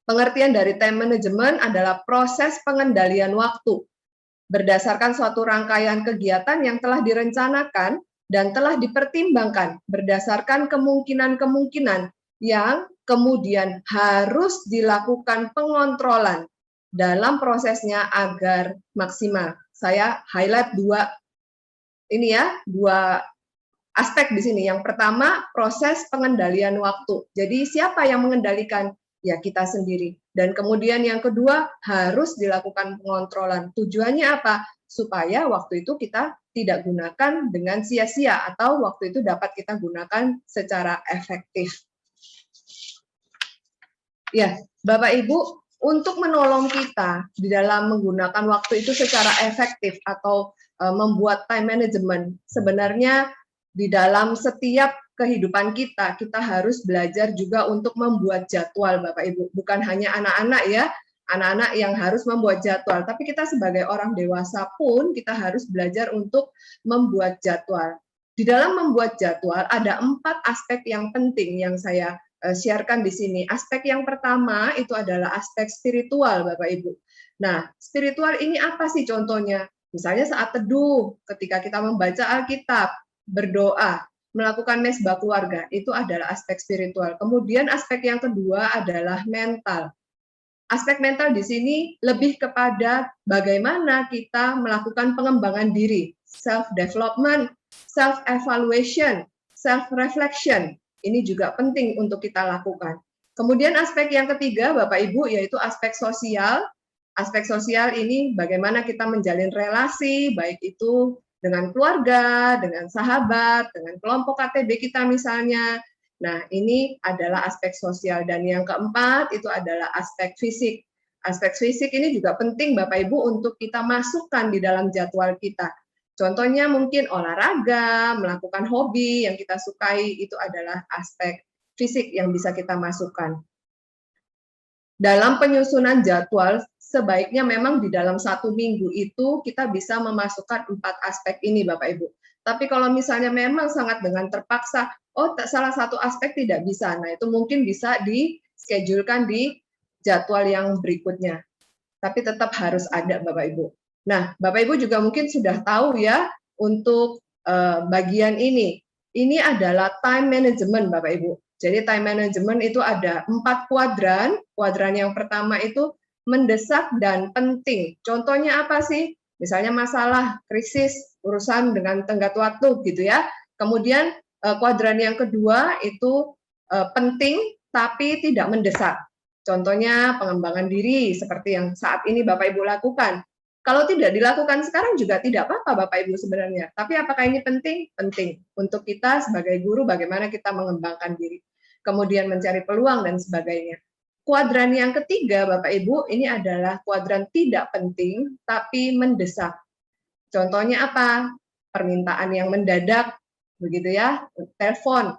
pengertian dari time management adalah proses pengendalian waktu berdasarkan suatu rangkaian kegiatan yang telah direncanakan dan telah dipertimbangkan berdasarkan kemungkinan-kemungkinan yang kemudian harus dilakukan pengontrolan dalam prosesnya agar maksimal. Saya highlight dua aspek di sini. Yang pertama, proses pengendalian waktu. Jadi siapa yang mengendalikan? Ya kita sendiri. Dan kemudian yang kedua, harus dilakukan pengontrolan. Tujuannya apa? Supaya waktu itu kita tidak gunakan dengan sia-sia, atau waktu itu dapat kita gunakan secara efektif. Ya, Bapak Ibu, untuk menolong kita di dalam menggunakan waktu itu secara efektif atau membuat time management, sebenarnya di dalam setiap kehidupan kita, kita harus belajar juga untuk membuat jadwal, Bapak Ibu. Bukan hanya anak-anak ya, anak-anak yang harus membuat jadwal, tapi kita sebagai orang dewasa pun kita harus belajar untuk membuat jadwal. Di dalam membuat jadwal ada 4 aspek yang penting yang saya sharekan di sini. Aspek yang pertama itu adalah aspek spiritual, Bapak Ibu. Nah, spiritual ini apa sih contohnya? Misalnya saat teduh, ketika kita membaca Alkitab, berdoa, melakukan mesbah keluarga, itu adalah aspek spiritual. Kemudian aspek yang kedua adalah mental. Aspek mental di sini lebih kepada bagaimana kita melakukan pengembangan diri, self-development, self-evaluation, self-reflection. Ini juga penting untuk kita lakukan. Kemudian aspek yang ketiga, Bapak Ibu, yaitu aspek sosial. Aspek sosial ini bagaimana kita menjalin relasi, baik itu dengan keluarga, dengan sahabat, dengan kelompok KTB kita misalnya. Nah, ini adalah aspek sosial. Dan yang keempat itu adalah aspek fisik. Aspek fisik ini juga penting Bapak Ibu untuk kita masukkan di dalam jadwal kita. Contohnya mungkin olahraga, melakukan hobi yang kita sukai, itu adalah aspek fisik yang bisa kita masukkan. Dalam penyusunan jadwal, sebaiknya memang di dalam 1 minggu itu kita bisa memasukkan 4 aspek ini Bapak Ibu. Tapi kalau misalnya memang sangat dengan terpaksa, salah satu aspek tidak bisa, nah itu mungkin bisa di-schedule-kan di jadwal yang berikutnya. Tapi tetap harus ada Bapak Ibu. Nah, Bapak Ibu juga mungkin sudah tahu ya, untuk bagian ini adalah time management Bapak Ibu. Jadi time management itu ada 4 kuadran. Kuadran yang pertama itu mendesak dan penting. Contohnya apa sih? Misalnya masalah, krisis, urusan dengan tenggat waktu gitu ya. Kemudian kuadran yang kedua itu penting tapi tidak mendesak. Contohnya pengembangan diri seperti yang saat ini Bapak Ibu lakukan. Kalau tidak dilakukan sekarang juga tidak apa-apa Bapak Ibu sebenarnya. Tapi apakah ini penting? Penting. Untuk kita sebagai guru bagaimana kita mengembangkan diri. Kemudian mencari peluang dan sebagainya. Kuadran yang ketiga Bapak Ibu ini adalah kuadran tidak penting tapi mendesak. Contohnya apa? Permintaan yang mendadak, begitu ya, telepon,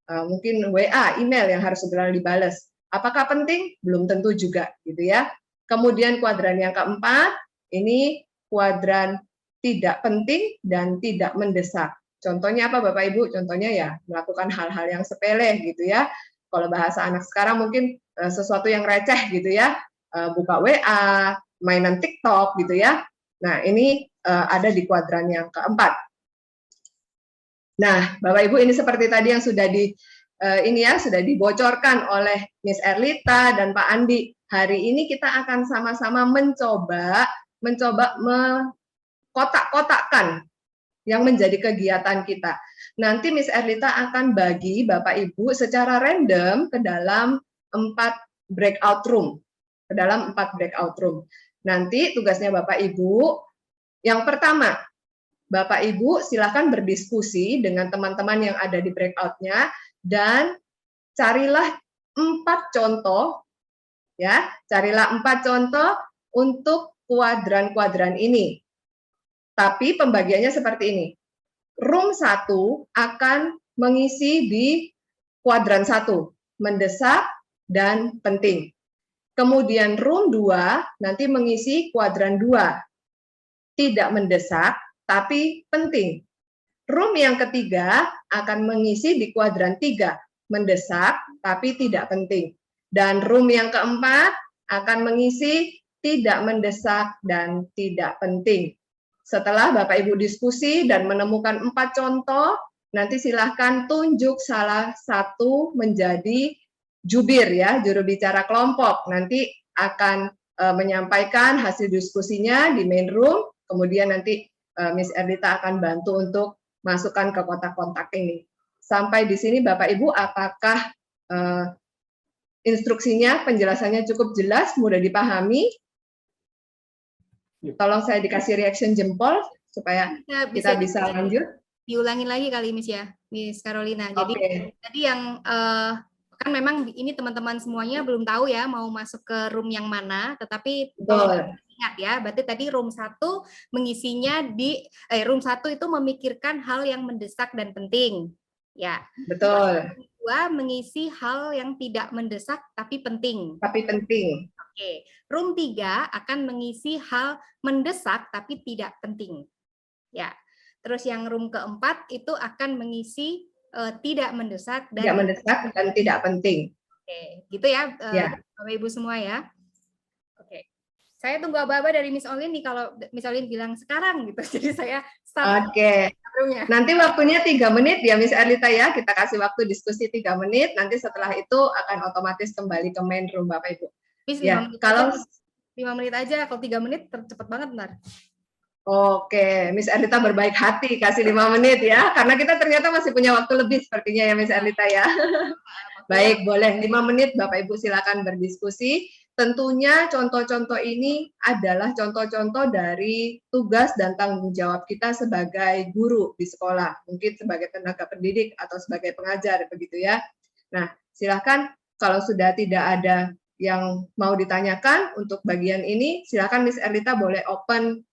mungkin WA, email yang harus segera dibalas. Apakah penting? Belum tentu juga, gitu ya. Kemudian kuadran yang keempat, ini kuadran tidak penting dan tidak mendesak. Contohnya apa Bapak Ibu? Contohnya ya melakukan hal-hal yang sepele gitu ya. Kalau bahasa anak sekarang mungkin sesuatu yang receh gitu ya. Buka WA, mainan TikTok gitu ya. Nah, ini ada di kuadran yang keempat. Nah, Bapak Ibu, ini seperti tadi yang sudah sudah dibocorkan oleh Miss Erlita dan Pak Andi. Hari ini kita akan sama-sama mencoba mengkotak-kotakkan yang menjadi kegiatan kita. Nanti Miss Erlita akan bagi Bapak Ibu secara random ke dalam 4 breakout room. Nanti tugasnya Bapak Ibu, yang pertama, Bapak Ibu silakan berdiskusi dengan teman-teman yang ada di breakout-nya dan carilah 4 contoh, ya, carilah 4 contoh untuk kuadran-kuadran ini. Tapi pembagiannya seperti ini. Room 1 akan mengisi di kuadran 1, mendesak dan penting. Kemudian room 2 nanti mengisi kuadran 2, tidak mendesak tapi penting. Room yang ketiga akan mengisi di kuadran 3, mendesak tapi tidak penting. Dan room yang keempat akan mengisi tidak mendesak dan tidak penting. Setelah Bapak Ibu diskusi dan menemukan 4 contoh, nanti silahkan tunjuk salah satu menjadi jubir, ya, juru bicara kelompok. Nanti akan menyampaikan hasil diskusinya di main room, kemudian nanti Miss Erdita akan bantu untuk masukkan ke kotak-kotak ini. Sampai di sini Bapak Ibu, apakah instruksinya, penjelasannya cukup jelas, mudah dipahami? Tolong saya dikasih reaction jempol supaya kita bisa lanjut. Diulangin lagi kali Miss ya, Miss Carolina. Jadi tadi yang kan memang ini teman-teman semuanya belum tahu ya mau masuk ke room yang mana, tetapi ingat ya, berarti tadi room 1 mengisinya di room 1 itu memikirkan hal yang mendesak dan penting. Ya. Betul. Room 2 mengisi hal yang tidak mendesak tapi penting. Oke. Room 3 akan mengisi hal mendesak tapi tidak penting. Ya. Terus yang room keempat itu akan mengisi tidak mendesak dan tidak penting. Oke, gitu ya, Bapak Ibu semua ya. Oke. Saya tunggu aba-aba dari Miss Olin nih, kalau Miss Olin bilang sekarang gitu. Jadi saya start. Oke. Nanti waktunya 3 menit ya Miss Erlita ya. Kita kasih waktu diskusi 3 menit. Nanti setelah itu akan otomatis kembali ke main room Bapak Ibu. Miss, ya, 5 menit aja, kalau 3 menit cepet banget benar. Oke, Miss Erlita berbaik hati kasih 5 menit ya. Karena kita ternyata masih punya waktu lebih sepertinya ya Miss Erlita ya. Baik, boleh 5 menit Bapak Ibu silakan berdiskusi. Tentunya contoh-contoh ini adalah contoh-contoh dari tugas dan tanggung jawab kita sebagai guru di sekolah, mungkin sebagai tenaga pendidik atau sebagai pengajar, begitu ya. Nah, silakan kalau sudah tidak ada yang mau ditanyakan untuk bagian ini, silakan Miss Erlita boleh open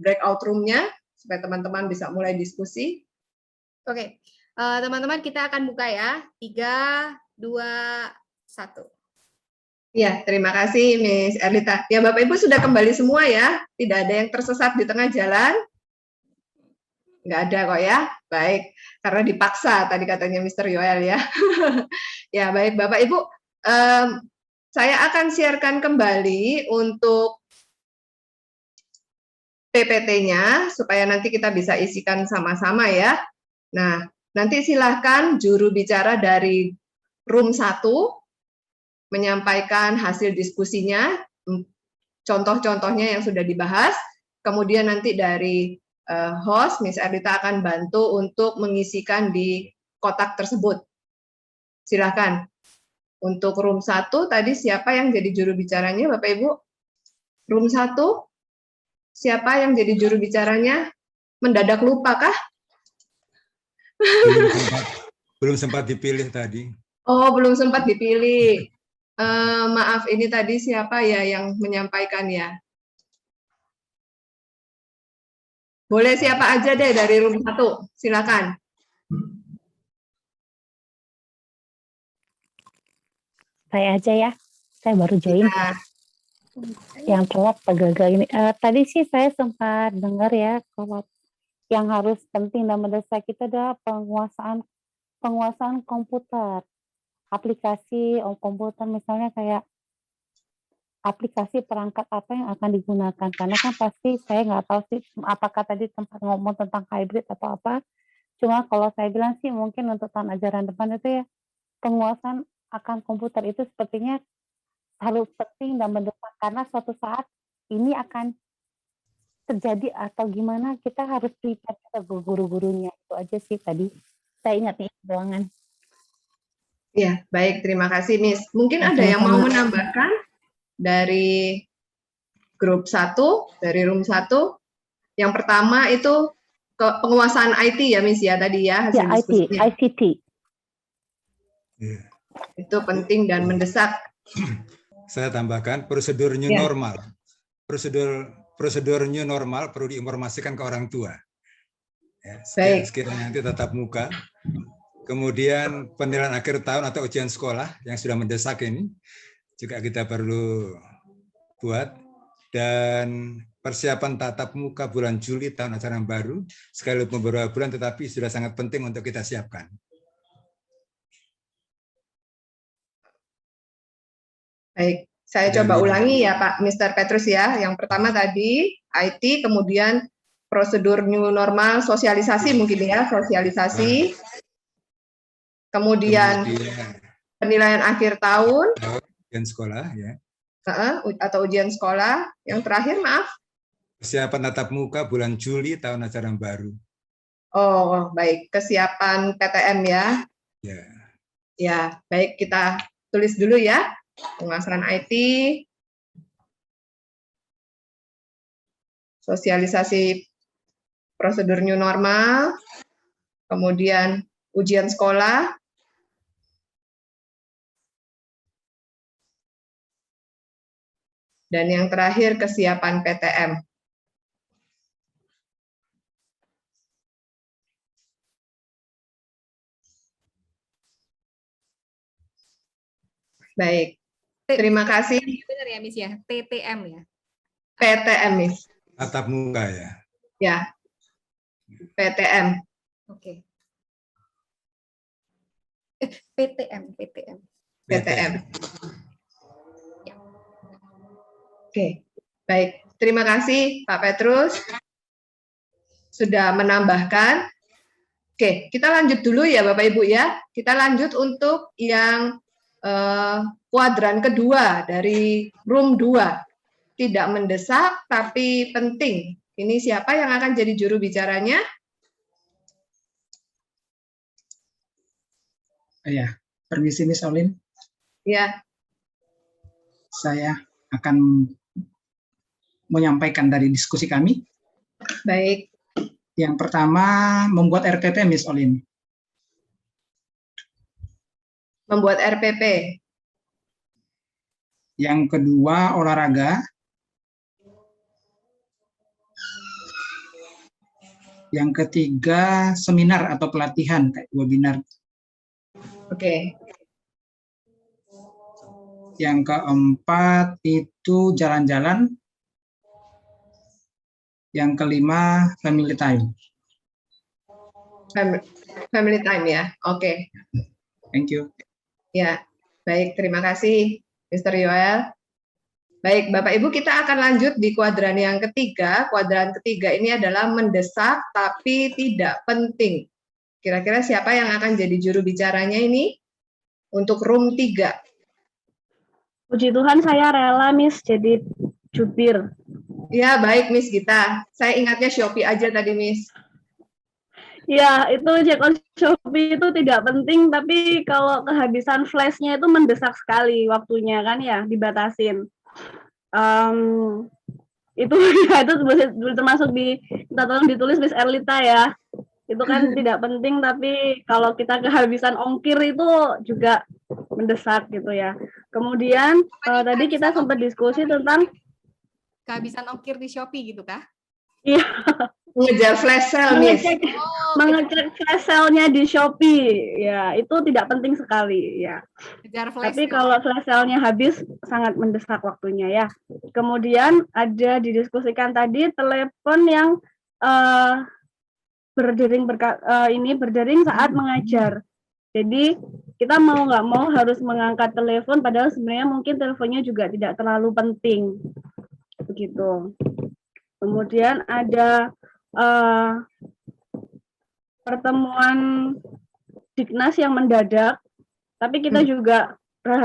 breakout room-nya supaya teman-teman bisa mulai diskusi. Oke, teman-teman kita akan buka ya, 3, 2, 1. Ya, terima kasih Miss Erlita. Ya, Bapak Ibu sudah kembali semua ya? Tidak ada yang tersesat di tengah jalan? Nggak ada kok ya? Baik, karena dipaksa tadi katanya Mr. Yoel ya. Ya, baik Bapak Ibu. Saya akan sharekan kembali untuk PPT-nya supaya nanti kita bisa isikan sama-sama ya. Nah, nanti silahkan juru bicara dari room 1 menyampaikan hasil diskusinya, contoh-contohnya yang sudah dibahas, kemudian nanti dari host, Miss Erdita akan bantu untuk mengisikan di kotak tersebut. Silakan. Untuk room 1, tadi siapa yang jadi juru bicaranya, Bapak Ibu? Room 1, siapa yang jadi juru bicaranya? Mendadak lupa kah? Belum sempat dipilih tadi. Oh, belum sempat dipilih. Maaf, ini tadi siapa ya yang menyampaikan ya? Boleh siapa aja deh dari room 1, silakan. Saya aja ya, saya baru join. Ya. Yang telat gagal ini. Tadi sih saya sempat dengar ya, kalau yang harus penting dan mendesak itu adalah penguasaan komputer. Aplikasi komputer misalnya kayak aplikasi perangkat apa yang akan digunakan, karena kan pasti saya nggak tahu sih apakah tadi tempat ngomong tentang hybrid atau apa, Cuma kalau saya bilang sih mungkin untuk tahun ajaran depan itu ya, penguasaan akan komputer itu sepertinya harus penting dan mendesak karena suatu saat ini akan terjadi atau gimana kita harus prepare ke guru-gurunya. Itu aja sih tadi. Saya ingat nih doangan. Ya, baik, terima kasih Miss. Mungkin ada yang mau menambahkan dari grup 1, dari room 1. Yang pertama itu penguasaan IT ya Miss ya tadi ya hasil Ya, diskusinya. ICT. Iya. Itu penting dan mendesak. Saya tambahkan prosedur new Ya. normal. Prosedur new normal perlu diinformasikan ke orang tua. Ya, Baik. sekiranya nanti tatap muka. Kemudian penilaian akhir tahun atau ujian sekolah yang sudah mendesak ini juga kita perlu buat. Dan persiapan tatap muka bulan Juli tahun ajaran baru, sekalipun beberapa bulan tetapi sudah sangat penting untuk kita siapkan. Baik, saya coba ulangi ya Pak Mr. Petrus ya. Yang pertama tadi IT, kemudian prosedur new normal, sosialisasi mungkin ya, sosialisasi. Kemudian penilaian akhir tahun. Ujian sekolah ya. Atau ujian sekolah. Yang terakhir maaf. Persiapan tatap muka bulan Juli tahun ajaran baru. Oh, baik. Kesiapan PTM ya. Ya. Ya, baik kita tulis dulu ya. Penguasaan IT, sosialisasi prosedur new normal, kemudian ujian sekolah, dan yang terakhir kesiapan PTM. Baik. Terima kasih. Benar ya, Miss ya? TTM ya? PTM, Miss. Tatap muka ya? Ya. PTM. Oke. PTM. PTM. Ya. Oke. Baik. Terima kasih, Pak Petrus. Sudah menambahkan. Oke, kita lanjut dulu ya, Bapak Ibu ya. Kita lanjut untuk yang kuadran kedua dari room 2. Tidak mendesak tapi penting. Ini siapa yang akan jadi juru bicaranya? Ya, permisi Miss Olin. Ya. Saya akan menyampaikan dari diskusi kami. Baik. Yang pertama, membuat RPP Miss Olin. Membuat RPP. Yang kedua, olahraga. Yang ketiga, seminar atau pelatihan kayak webinar. Oke. Yang keempat itu jalan-jalan. Yang kelima, family time. Family time ya. Oke. Thank you. Ya, baik. Terima kasih, Mr. Yoel. Baik, Bapak Ibu, kita akan lanjut di kuadran yang ketiga. Kuadran ketiga ini adalah mendesak tapi tidak penting. Kira-kira siapa yang akan jadi juru bicaranya ini? Untuk room 3. Puji Tuhan saya rela, Miss, jadi jubir. Ya, baik, Miss Gita. Saya ingatnya Shopee aja tadi, Miss. Ya, itu check on Shopee itu tidak penting, tapi kalau kehabisan flashnya itu mendesak sekali waktunya kan ya, dibatasin. Itu ya, itu termasuk di kita tolong ditulis Miss Erlita ya. Itu kan tidak penting, tapi kalau kita kehabisan ongkir itu juga mendesak gitu ya. Kemudian tadi kita sempat diskusi tentang kehabisan ongkir di Shopee gitu kah? Iya. Mengejar flash sale, Miss. Mengecek flash sale-nya di Shopee, ya itu tidak penting sekali ya. Tapi kalau flash sale-nya habis sangat mendesak waktunya ya. Kemudian ada didiskusikan tadi telepon yang berdering saat mengajar. Jadi kita mau nggak mau harus mengangkat telepon, padahal sebenarnya mungkin teleponnya juga tidak terlalu penting, begitu. Kemudian ada pertemuan Diknas yang mendadak, tapi kita juga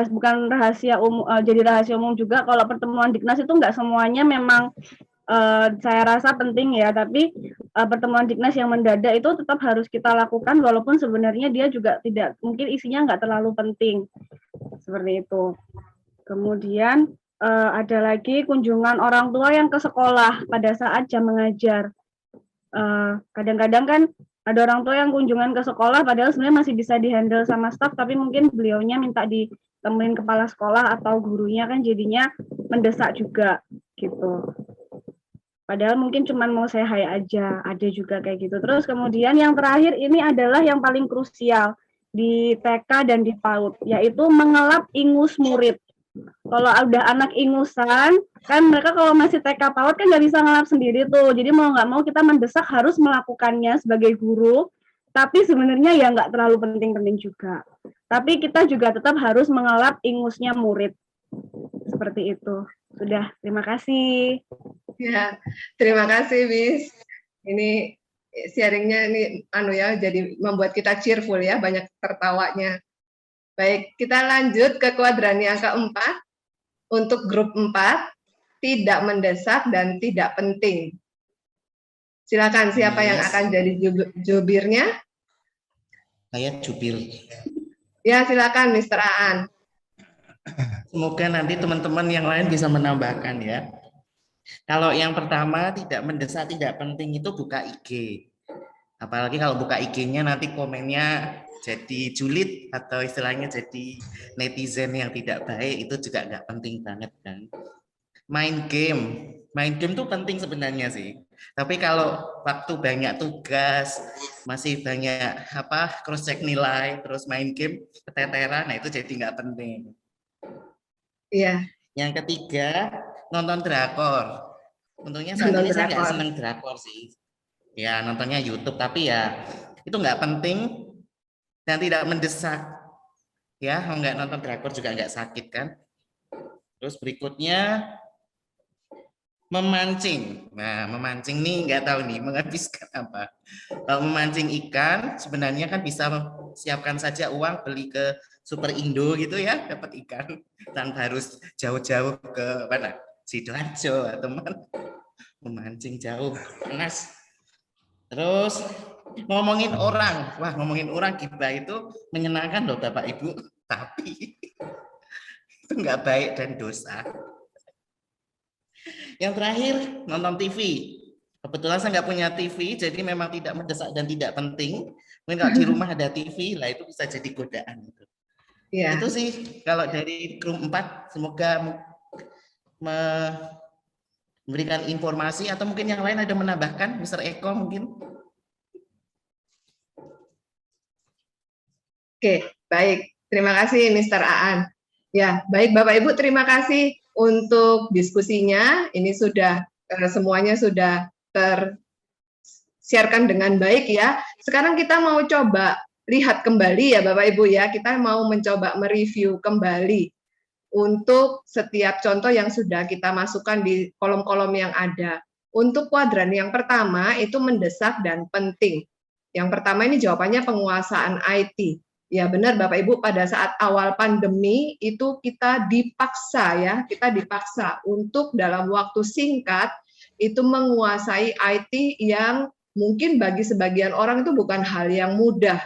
bukan rahasia umum, jadi rahasia umum juga kalau pertemuan Diknas itu nggak semuanya memang saya rasa penting ya, tapi pertemuan Diknas yang mendadak itu tetap harus kita lakukan walaupun sebenarnya dia juga tidak, mungkin isinya nggak terlalu penting, seperti itu. Kemudian ada lagi kunjungan orang tua yang ke sekolah pada saat jam mengajar. Kadang-kadang kan ada orang tua yang kunjungan ke sekolah padahal sebenarnya masih bisa dihandle sama staf, tapi mungkin beliaunya minta ditemuin kepala sekolah atau gurunya, kan jadinya mendesak juga gitu. Padahal mungkin cuma mau say hi aja, ada juga kayak gitu. Terus kemudian yang terakhir ini adalah yang paling krusial di TK dan di PAUD, yaitu mengelap ingus murid. Kalau udah anak ingusan, kan mereka kalau masih TK PAUD kan nggak bisa ngelap sendiri tuh. Jadi mau nggak mau kita mendesak harus melakukannya sebagai guru, tapi sebenarnya ya nggak terlalu penting-penting juga. Tapi kita juga tetap harus mengelap ingusnya murid. Seperti itu. Sudah, terima kasih. Ya, terima kasih, Miss. Ini sharingnya ini jadi membuat kita cheerful ya, banyak tertawanya. Baik, kita lanjut ke kuadran yang keempat. Untuk grup 4, tidak mendesak dan tidak penting. Silakan, siapa yang akan jadi jubirnya? Saya jubir. Ya, silakan Mr. Aan. Semoga nanti teman-teman yang lain bisa menambahkan ya. Kalau yang pertama tidak mendesak, tidak penting itu buka IG. Apalagi kalau buka IG-nya nanti komennya jadi julid atau istilahnya jadi netizen yang tidak baik, itu juga nggak penting banget kan. Main game tuh penting sebenarnya sih. Tapi kalau waktu banyak tugas, masih banyak cross check nilai, terus main game keteteran, nah itu jadi nggak penting. Iya. Yang ketiga, nonton drakor. Untungnya saat ini saya nggak seneng drakor sih. Ya nontonnya YouTube, tapi ya itu nggak penting dan tidak mendesak. Ya, nggak nonton drakor juga nggak sakit kan. Terus berikutnya memancing. Nah, memancing nih nggak tahu nih menghabiskan apa. Kalau memancing ikan sebenarnya kan bisa siapkan saja uang beli ke Super Indo gitu ya, dapat ikan tanpa harus jauh-jauh ke mana? Sidoarjo atau mana? Memancing jauh, panas. Terus ngomongin orang, wah ngomongin orang gibah itu menyenangkan loh Bapak Ibu, tapi itu nggak baik dan dosa. Yang terakhir nonton TV. Kebetulan saya nggak punya TV, jadi memang tidak mendesak dan tidak penting. Mungkin kalau di rumah ada TV, lah itu bisa jadi godaan. Ya. Itu sih kalau dari grup 4, semoga memberikan informasi atau mungkin yang lain ada menambahkan, Mr. Eko mungkin. Oke, baik. Terima kasih Mr. Aan. Ya, baik Bapak Ibu, terima kasih untuk diskusinya. Ini sudah semuanya sudah ter-sharekan dengan baik ya. Sekarang kita mau coba lihat kembali ya Bapak Ibu ya. Kita mau mencoba mereview kembali untuk setiap contoh yang sudah kita masukkan di kolom-kolom yang ada. Untuk kuadran yang pertama itu mendesak dan penting. Yang pertama ini jawabannya penguasaan IT. Ya benar Bapak Ibu, pada saat awal pandemi itu kita dipaksa untuk dalam waktu singkat itu menguasai IT yang mungkin bagi sebagian orang itu bukan hal yang mudah.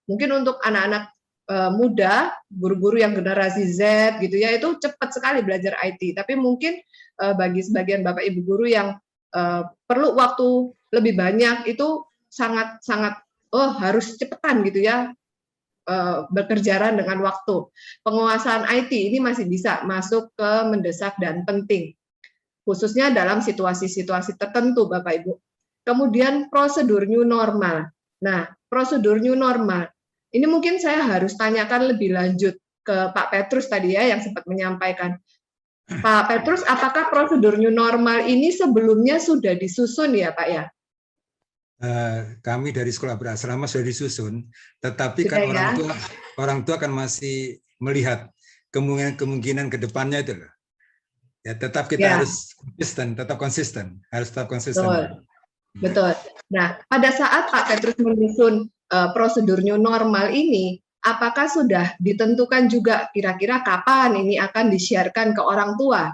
Mungkin untuk anak-anak muda, guru-guru yang generasi Z gitu ya, itu cepat sekali belajar IT. Tapi mungkin bagi sebagian Bapak Ibu guru yang perlu waktu lebih banyak itu sangat harus cepetan gitu ya. Berkejaran dengan waktu. Penguasaan IT ini masih bisa masuk ke mendesak dan penting, khususnya dalam situasi-situasi tertentu, Bapak Ibu. Kemudian prosedur new normal. Nah, prosedur new normal ini mungkin saya harus tanyakan lebih lanjut ke Pak Petrus tadi ya yang sempat menyampaikan. Pak Petrus, apakah prosedur new normal ini sebelumnya sudah disusun ya, Pak ya? Kami dari sekolah berasrama sudah disusun, tetapi kan orang tua kan masih melihat kemungkinan ke depannya itu loh. Ya tetap kita harus konsisten, harus tetap konsisten. Betul. Betul. Nah, pada saat Pak Petrus menyusun prosedur new normal ini, apakah sudah ditentukan juga kira-kira kapan ini akan di-share-kan ke orang tua?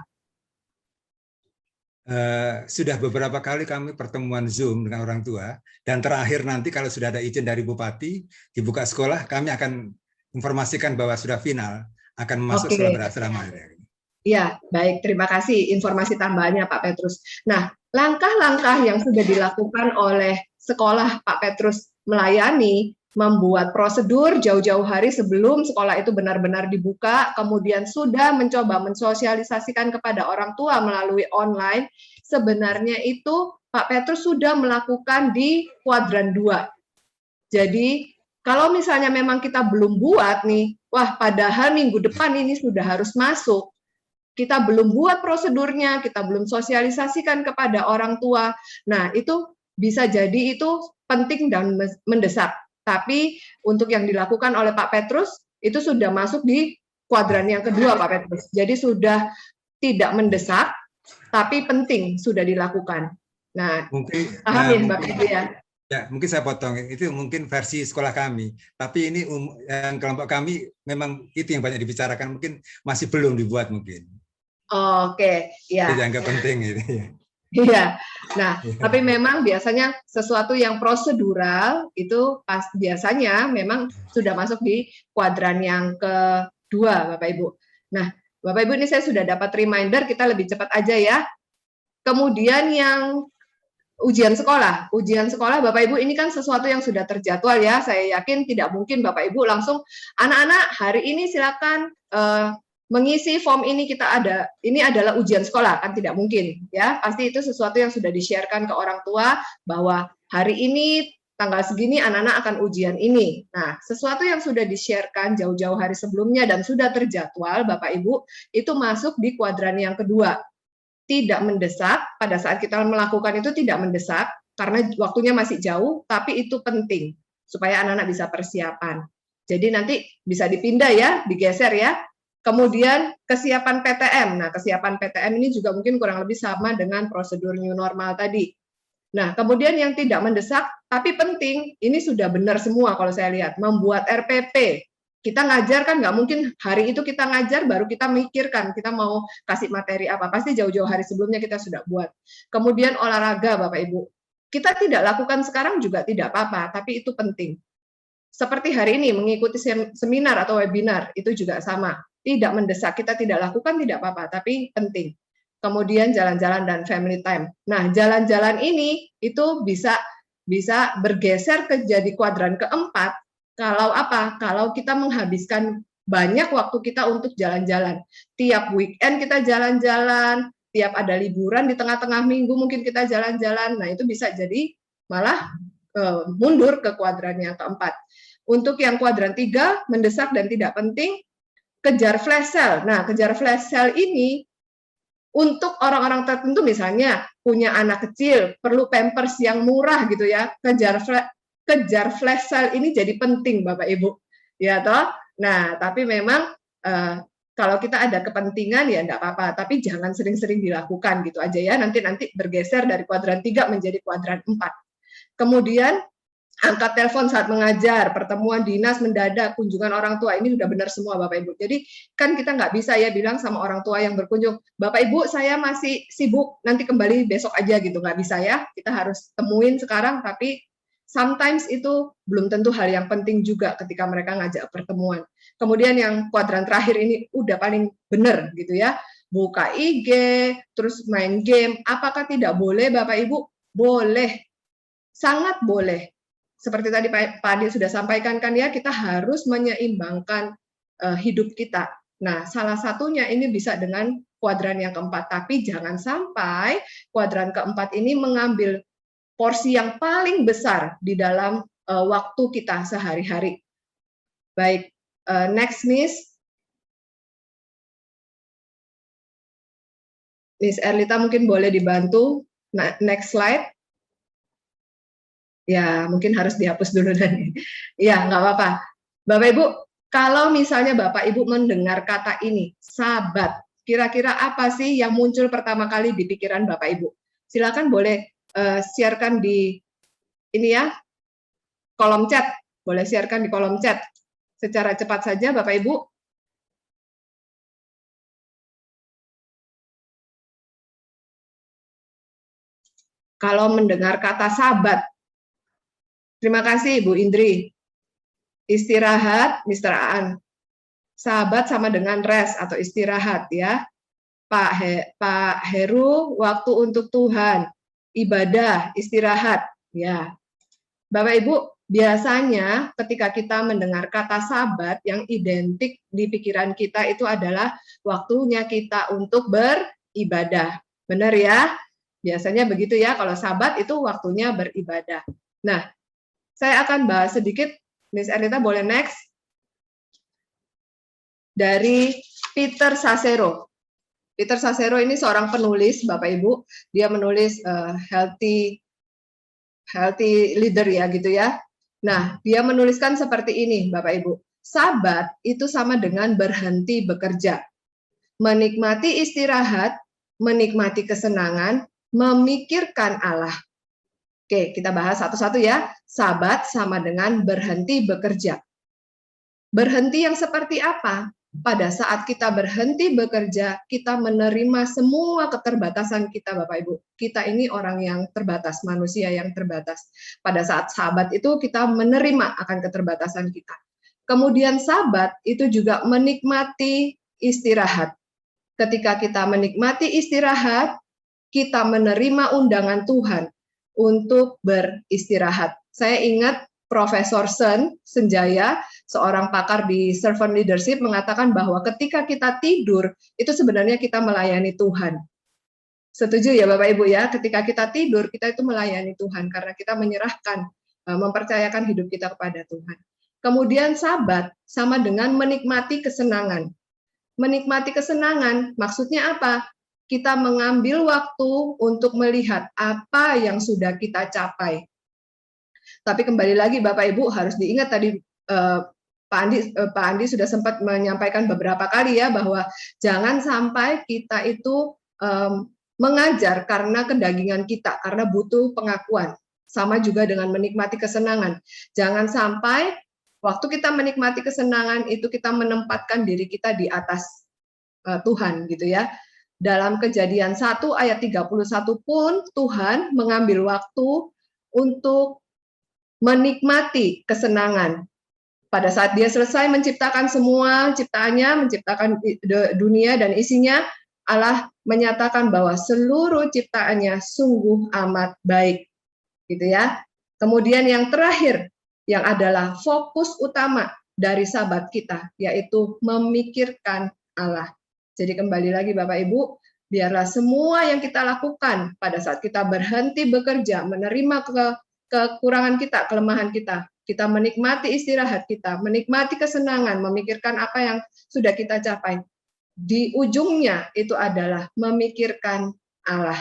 Sudah beberapa kali kami pertemuan Zoom dengan orang tua, dan terakhir nanti kalau sudah ada izin dari Bupati, dibuka sekolah, kami akan informasikan bahwa sudah final, akan masuk sekolah berasrama. Ya, baik. Terima kasih informasi tambahannya Pak Petrus. Nah, langkah-langkah yang sudah dilakukan oleh sekolah Pak Petrus melayani, membuat prosedur jauh-jauh hari sebelum sekolah itu benar-benar dibuka, kemudian sudah mencoba mensosialisasikan kepada orang tua melalui online, sebenarnya itu Pak Petrus sudah melakukan di kuadran 2. Jadi, kalau misalnya memang kita belum buat nih, wah padahal minggu depan ini sudah harus masuk, kita belum buat prosedurnya, kita belum sosialisasikan kepada orang tua. Nah, itu bisa jadi itu penting dan mendesak. Tapi untuk yang dilakukan oleh Pak Petrus, itu sudah masuk di kuadran yang kedua, Pak Petrus. Jadi sudah tidak mendesak, tapi penting sudah dilakukan. Nah, paham ya, Mbak Ibu ya? Ya, mungkin saya potong. Itu mungkin versi sekolah kami. Tapi ini yang kelompok kami memang itu yang banyak dibicarakan. Mungkin masih belum dibuat mungkin. Oke, ya. Dianggap penting gitu ya. Iya. Nah, tapi memang biasanya sesuatu yang prosedural itu biasanya memang sudah masuk di kuadran yang kedua, Bapak Ibu. Nah, Bapak Ibu ini saya sudah dapat reminder, kita lebih cepat aja ya. Kemudian yang ujian sekolah. Ujian sekolah Bapak Ibu ini kan sesuatu yang sudah terjadwal ya. Saya yakin tidak mungkin Bapak Ibu langsung anak-anak hari ini silakan mengisi form ini ini adalah ujian sekolah, kan tidak mungkin ya. Pasti itu sesuatu yang sudah di-share-kan ke orang tua bahwa hari ini tanggal segini anak-anak akan ujian ini. Nah, sesuatu yang sudah di-share-kan jauh-jauh hari sebelumnya dan sudah terjadwal Bapak Ibu itu masuk di kuadran yang kedua. Tidak mendesak, pada saat kita melakukan itu tidak mendesak karena waktunya masih jauh, tapi itu penting supaya anak-anak bisa persiapan. Jadi nanti bisa dipindah ya, digeser ya. Kemudian kesiapan PTM. Nah, kesiapan PTM ini juga mungkin kurang lebih sama dengan prosedur new normal tadi. Nah, kemudian yang tidak mendesak tapi penting, ini sudah benar semua kalau saya lihat, membuat RPP. Kita ngajar kan nggak mungkin hari itu kita ngajar baru kita mikirkan kita mau kasih materi apa. Pasti jauh-jauh hari sebelumnya kita sudah buat. Kemudian olahraga Bapak Ibu. Kita tidak lakukan sekarang juga tidak apa-apa, tapi itu penting. Seperti hari ini mengikuti seminar atau webinar, itu juga sama. Tidak mendesak, kita tidak lakukan tidak apa-apa, tapi penting. Kemudian jalan-jalan dan family time. Nah, jalan-jalan ini itu bisa bergeser ke jadi kuadran keempat. Kalau apa? Kalau kita menghabiskan banyak waktu kita untuk jalan-jalan. Tiap weekend kita jalan-jalan, tiap ada liburan di tengah-tengah minggu mungkin kita jalan-jalan. Nah, itu bisa jadi malah mundur ke kuadran yang keempat. Untuk yang kuadran 3, mendesak dan tidak penting, kejar flash sale. Nah, kejar flash sale ini untuk orang-orang tertentu misalnya punya anak kecil, perlu pampers yang murah gitu ya. Kejar flash sale ini jadi penting Bapak Ibu. Ya toh? Nah, tapi memang kalau kita ada kepentingan ya enggak apa-apa, tapi jangan sering-sering dilakukan gitu aja ya. Nanti bergeser dari kuadran 3 menjadi kuadran 4. Kemudian angkat telepon saat mengajar, pertemuan dinas mendadak, kunjungan orang tua, ini sudah benar semua Bapak Ibu. Jadi kan kita nggak bisa ya bilang sama orang tua yang berkunjung, Bapak Ibu saya masih sibuk, nanti kembali besok aja gitu, nggak bisa ya. Kita harus temuin sekarang, tapi sometimes itu belum tentu hal yang penting juga ketika mereka ngajak pertemuan. Kemudian yang kuadran terakhir ini udah paling benar gitu ya, buka IG, terus main game, apakah tidak boleh Bapak Ibu? Boleh, sangat boleh. Seperti tadi Pak Adi sudah sampaikan kan ya, kita harus menyeimbangkan hidup kita. Nah, salah satunya ini bisa dengan kuadran yang keempat, tapi jangan sampai kuadran keempat ini mengambil porsi yang paling besar di dalam waktu kita sehari-hari. Baik, next Miss. Miss Erlita mungkin boleh dibantu. Next slide. Ya, mungkin harus dihapus dulu dan ya, nggak apa-apa. Bapak Ibu, kalau misalnya Bapak Ibu mendengar kata ini, sahabat, kira-kira apa sih yang muncul pertama kali di pikiran Bapak Ibu? Silakan boleh sharekan di ini ya, kolom chat. Boleh sharekan di kolom chat. Secara cepat saja Bapak Ibu. Kalau mendengar kata sabat, terima kasih Bu Indri. Istirahat, Mr. Aan. Sabat sama dengan rest atau istirahat ya. Pak Heru, waktu untuk Tuhan, ibadah, istirahat ya. Bapak Ibu, biasanya ketika kita mendengar kata sabat, yang identik di pikiran kita itu adalah waktunya kita untuk beribadah. Benar ya? Biasanya begitu ya, kalau sabat itu waktunya beribadah. Nah, saya akan bahas sedikit, Miss Erlita boleh next? Dari Peter Sasero. Peter Sasero ini seorang penulis, Bapak Ibu. Dia menulis healthy leader ya gitu ya. Nah, dia menuliskan seperti ini, Bapak Ibu. Sabat itu sama dengan berhenti bekerja. Menikmati istirahat, menikmati kesenangan, memikirkan Allah. Oke, kita bahas satu-satu ya. Sabat sama dengan berhenti bekerja. Berhenti yang seperti apa? Pada saat kita berhenti bekerja, kita menerima semua keterbatasan kita, Bapak Ibu. Kita ini orang yang terbatas, manusia yang terbatas. Pada saat sabat itu kita menerima akan keterbatasan kita. Kemudian sabat itu juga menikmati istirahat. Ketika kita menikmati istirahat, kita menerima undangan Tuhan untuk beristirahat. Saya ingat Profesor Senjaya, seorang pakar di servant leadership, mengatakan bahwa ketika kita tidur, itu sebenarnya kita melayani Tuhan. Setuju ya Bapak Ibu ya, ketika kita tidur, kita itu melayani Tuhan, karena kita menyerahkan, mempercayakan hidup kita kepada Tuhan. Kemudian sabat sama dengan menikmati kesenangan. Menikmati kesenangan, maksudnya apa? Kita mengambil waktu untuk melihat apa yang sudah kita capai. Tapi kembali lagi Bapak Ibu harus diingat tadi Pak Andi sudah sempat menyampaikan beberapa kali ya bahwa jangan sampai kita itu mengajar karena kedagingan kita, karena butuh pengakuan. Sama juga dengan menikmati kesenangan. Jangan sampai waktu kita menikmati kesenangan itu kita menempatkan diri kita di atas Tuhan gitu ya. Dalam Kejadian 1 ayat 31 pun Tuhan mengambil waktu untuk menikmati kesenangan. Pada saat dia selesai menciptakan semua ciptaannya, menciptakan dunia dan isinya, Allah menyatakan bahwa seluruh ciptaannya sungguh amat baik. Gitu ya. Kemudian yang terakhir, yang adalah fokus utama dari sabat kita, yaitu memikirkan Allah. Jadi kembali lagi Bapak Ibu, biarlah semua yang kita lakukan pada saat kita berhenti bekerja, menerima kekurangan kita, kelemahan kita, kita menikmati istirahat kita, menikmati kesenangan, memikirkan apa yang sudah kita capai. Di ujungnya itu adalah memikirkan Allah.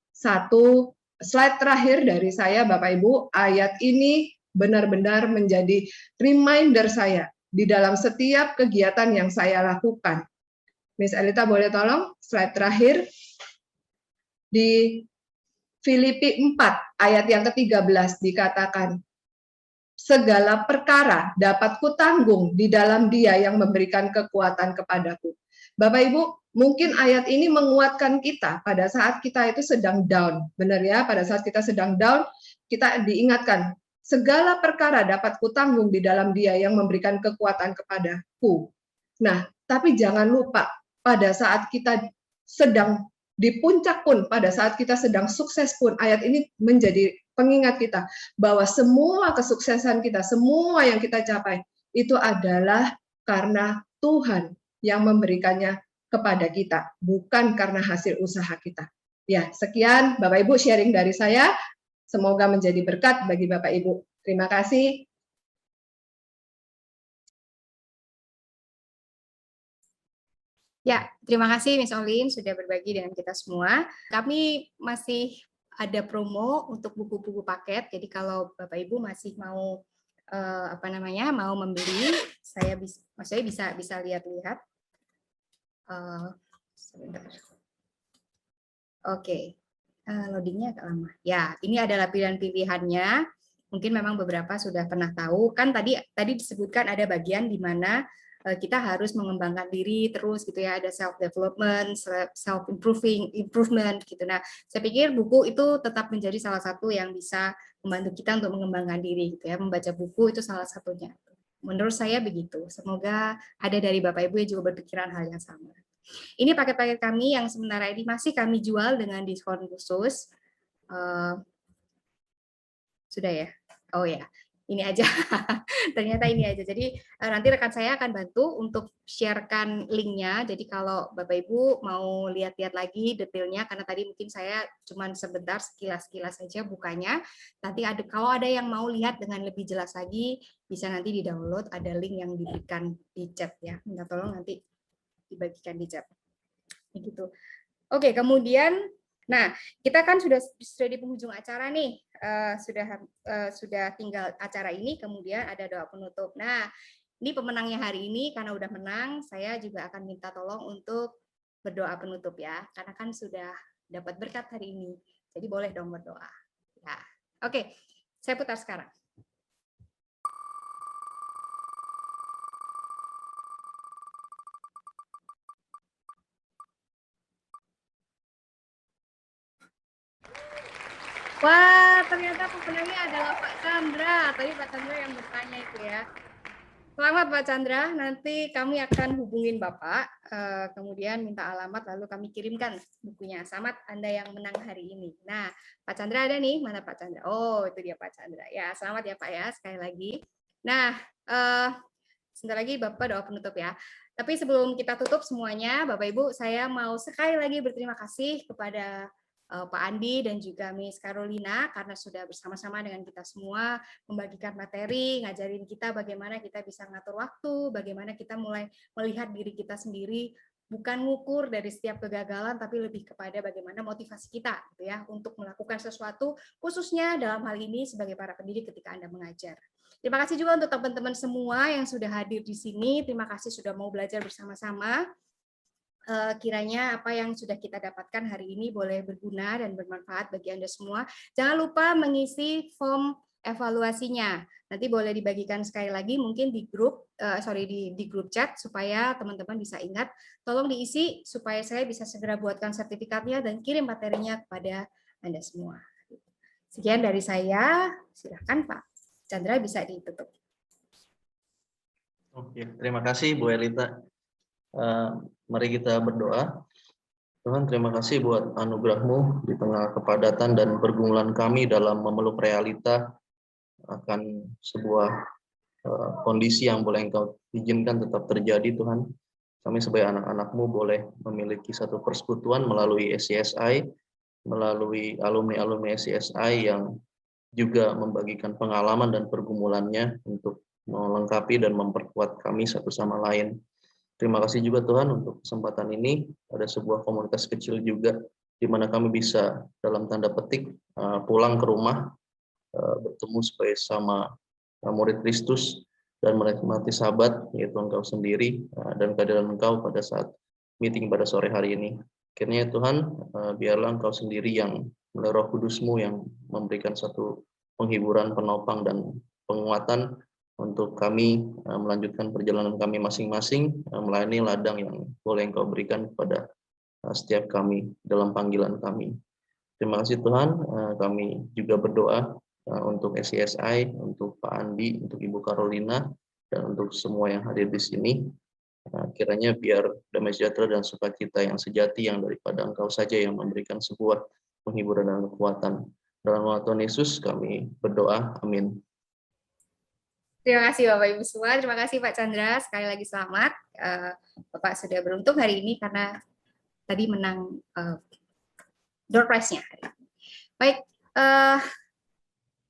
Satu slide terakhir dari saya Bapak Ibu, ayat ini benar-benar menjadi reminder saya di dalam setiap kegiatan yang saya lakukan. Miss Elita boleh tolong slide terakhir. Di Filipi 4 ayat yang ke-13 dikatakan, segala perkara dapat kutanggung di dalam Dia yang memberikan kekuatan kepadaku. Bapak Ibu, mungkin ayat ini menguatkan kita pada saat kita itu sedang down. Benar ya, pada saat kita sedang down, kita diingatkan, segala perkara dapat kutanggung di dalam Dia yang memberikan kekuatan kepadaku. Nah, tapi jangan lupa, pada saat kita sedang di puncak pun, pada saat kita sedang sukses pun, ayat ini menjadi pengingat kita bahwa semua kesuksesan kita, semua yang kita capai, itu adalah karena Tuhan yang memberikannya kepada kita, bukan karena hasil usaha kita. Ya, sekian Bapak Ibu sharing dari saya. Semoga menjadi berkat bagi Bapak Ibu. Terima kasih. Ya, terima kasih Miss Olin sudah berbagi dengan kita semua. Kami masih ada promo untuk buku-buku paket. Jadi kalau Bapak Ibu masih mau mau membeli, saya bisa lihat-lihat. Sebentar. Oke. Loadingnya agak lama. Ya, ini adalah pilihan-pilihannya. Mungkin memang beberapa sudah pernah tahu. Kan tadi disebutkan ada bagian di mana kita harus mengembangkan diri terus gitu ya, ada self development, self improvement gitu. Nah, saya pikir buku itu tetap menjadi salah satu yang bisa membantu kita untuk mengembangkan diri gitu ya. Membaca buku itu salah satunya. Menurut saya begitu. Semoga ada dari Bapak Ibu yang juga berpikiran hal yang sama. Ini paket-paket kami yang sementara ini masih kami jual dengan diskon khusus. Sudah ya? Oh ya, ini aja. Ternyata ini aja. Jadi nanti rekan saya akan bantu untuk sharekan linknya. Jadi kalau Bapak Ibu mau lihat-lihat lagi detailnya, karena tadi mungkin saya cuma sebentar sekilas-sekilas saja bukanya. Nanti kalau ada yang mau lihat dengan lebih jelas lagi, bisa nanti di-download. Ada link yang diberikan di chat ya. Minta tolong nanti dibagikan di chat. Begitu. Oke, kemudian, nah kita kan sudah di penghujung acara nih, sudah tinggal acara ini, kemudian ada doa penutup. Nah, ini pemenangnya hari ini karena udah menang, saya juga akan minta tolong untuk berdoa penutup ya, karena kan sudah dapat berkat hari ini, jadi boleh dong berdoa. Ya, oke, saya putar sekarang. Wah, ternyata pemenangnya adalah Pak Chandra. Tadi Pak Chandra yang bertanya itu ya. Selamat Pak Chandra, nanti kami akan hubungin Bapak, kemudian minta alamat, lalu kami kirimkan bukunya. Selamat Anda yang menang hari ini. Nah, Pak Chandra ada nih, mana Pak Chandra? Oh, itu dia Pak Chandra. Ya, selamat ya Pak ya, sekali lagi. Nah, sebentar lagi Bapak doa penutup ya. Tapi sebelum kita tutup semuanya, Bapak Ibu, saya mau sekali lagi berterima kasih kepada Pak Andi dan juga Miss Carolina karena sudah bersama-sama dengan kita semua membagikan materi, ngajarin kita bagaimana kita bisa ngatur waktu, bagaimana kita mulai melihat diri kita sendiri bukan ngukur dari setiap kegagalan, tapi lebih kepada bagaimana motivasi kita gitu ya untuk melakukan sesuatu, khususnya dalam hal ini sebagai para pendidik ketika Anda mengajar. Terima kasih juga untuk teman-teman semua yang sudah hadir di sini. Terima kasih sudah mau belajar bersama-sama. Kiranya apa yang sudah kita dapatkan hari ini boleh berguna dan bermanfaat bagi Anda semua. Jangan lupa mengisi form evaluasinya. Nanti boleh dibagikan sekali lagi mungkin di grup di grup chat supaya teman-teman bisa ingat. Tolong diisi supaya saya bisa segera buatkan sertifikatnya dan kirim materinya kepada Anda semua. Sekian dari saya. Silakan Pak Chandra bisa ditutup. Oke, terima kasih Bu Elita. Mari kita berdoa. Tuhan, terima kasih buat anugerah-Mu di tengah kepadatan dan pergumulan kami dalam memeluk realita akan sebuah kondisi yang boleh Engkau izinkan tetap terjadi, Tuhan. Kami sebagai anak-anak-Mu boleh memiliki satu persekutuan melalui SCSI, melalui alumni-alumni SCSI yang juga membagikan pengalaman dan pergumulannya untuk melengkapi dan memperkuat kami satu sama lain. Terima kasih juga Tuhan untuk kesempatan ini. Ada sebuah komunitas kecil juga di mana kami bisa dalam tanda petik pulang ke rumah, bertemu sebagai sama murid Kristus dan menikmati sahabat yaitu Engkau sendiri dan kehadiran Engkau pada saat meeting pada sore hari ini. Akhirnya Tuhan, biarlah Engkau sendiri yang melalui Roh Kudus-Mu yang memberikan satu penghiburan, penopang dan penguatan untuk kami melanjutkan perjalanan kami masing-masing melayani ladang yang boleh Engkau berikan kepada setiap kami dalam panggilan kami. Terima kasih Tuhan, kami juga berdoa untuk SCSI, untuk Pak Andi, untuk Ibu Carolina, dan untuk semua yang hadir di sini. Kiranya biar damai sejahtera dan sukacita yang sejati yang daripada Engkau saja yang memberikan sebuah penghiburan dan kekuatan. Dalam nama Tuhan Yesus kami berdoa, amin. Terima kasih Bapak Ibu semua, terima kasih Pak Chandra, sekali lagi selamat. Bapak sudah beruntung hari ini karena tadi menang door prize-nya. Baik,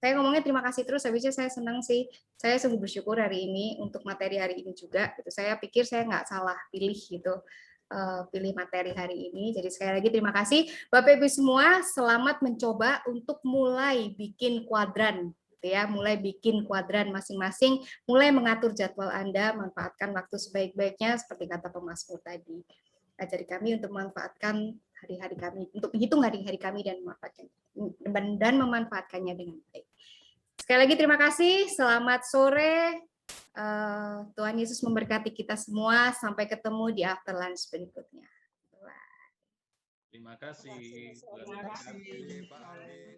saya ngomongnya terima kasih terus, habisnya saya senang sih, saya sungguh bersyukur hari ini untuk materi hari ini juga. Gitu. Saya pikir saya nggak salah pilih gitu, pilih materi hari ini. Jadi sekali lagi terima kasih Bapak Ibu semua, selamat mencoba untuk mulai bikin kuadran. Ya, mulai bikin kuadran masing-masing, mulai mengatur jadwal Anda, manfaatkan waktu sebaik-baiknya seperti kata pemazmur tadi. ajari kami untuk memanfaatkan hari-hari kami, untuk menghitung hari-hari kami dan memanfaatkannya dengan baik. Sekali lagi terima kasih, selamat sore. Tuhan Yesus memberkati kita semua. Sampai ketemu di after lunch berikutnya. Terima kasih. Terima kasih Pak Aldi.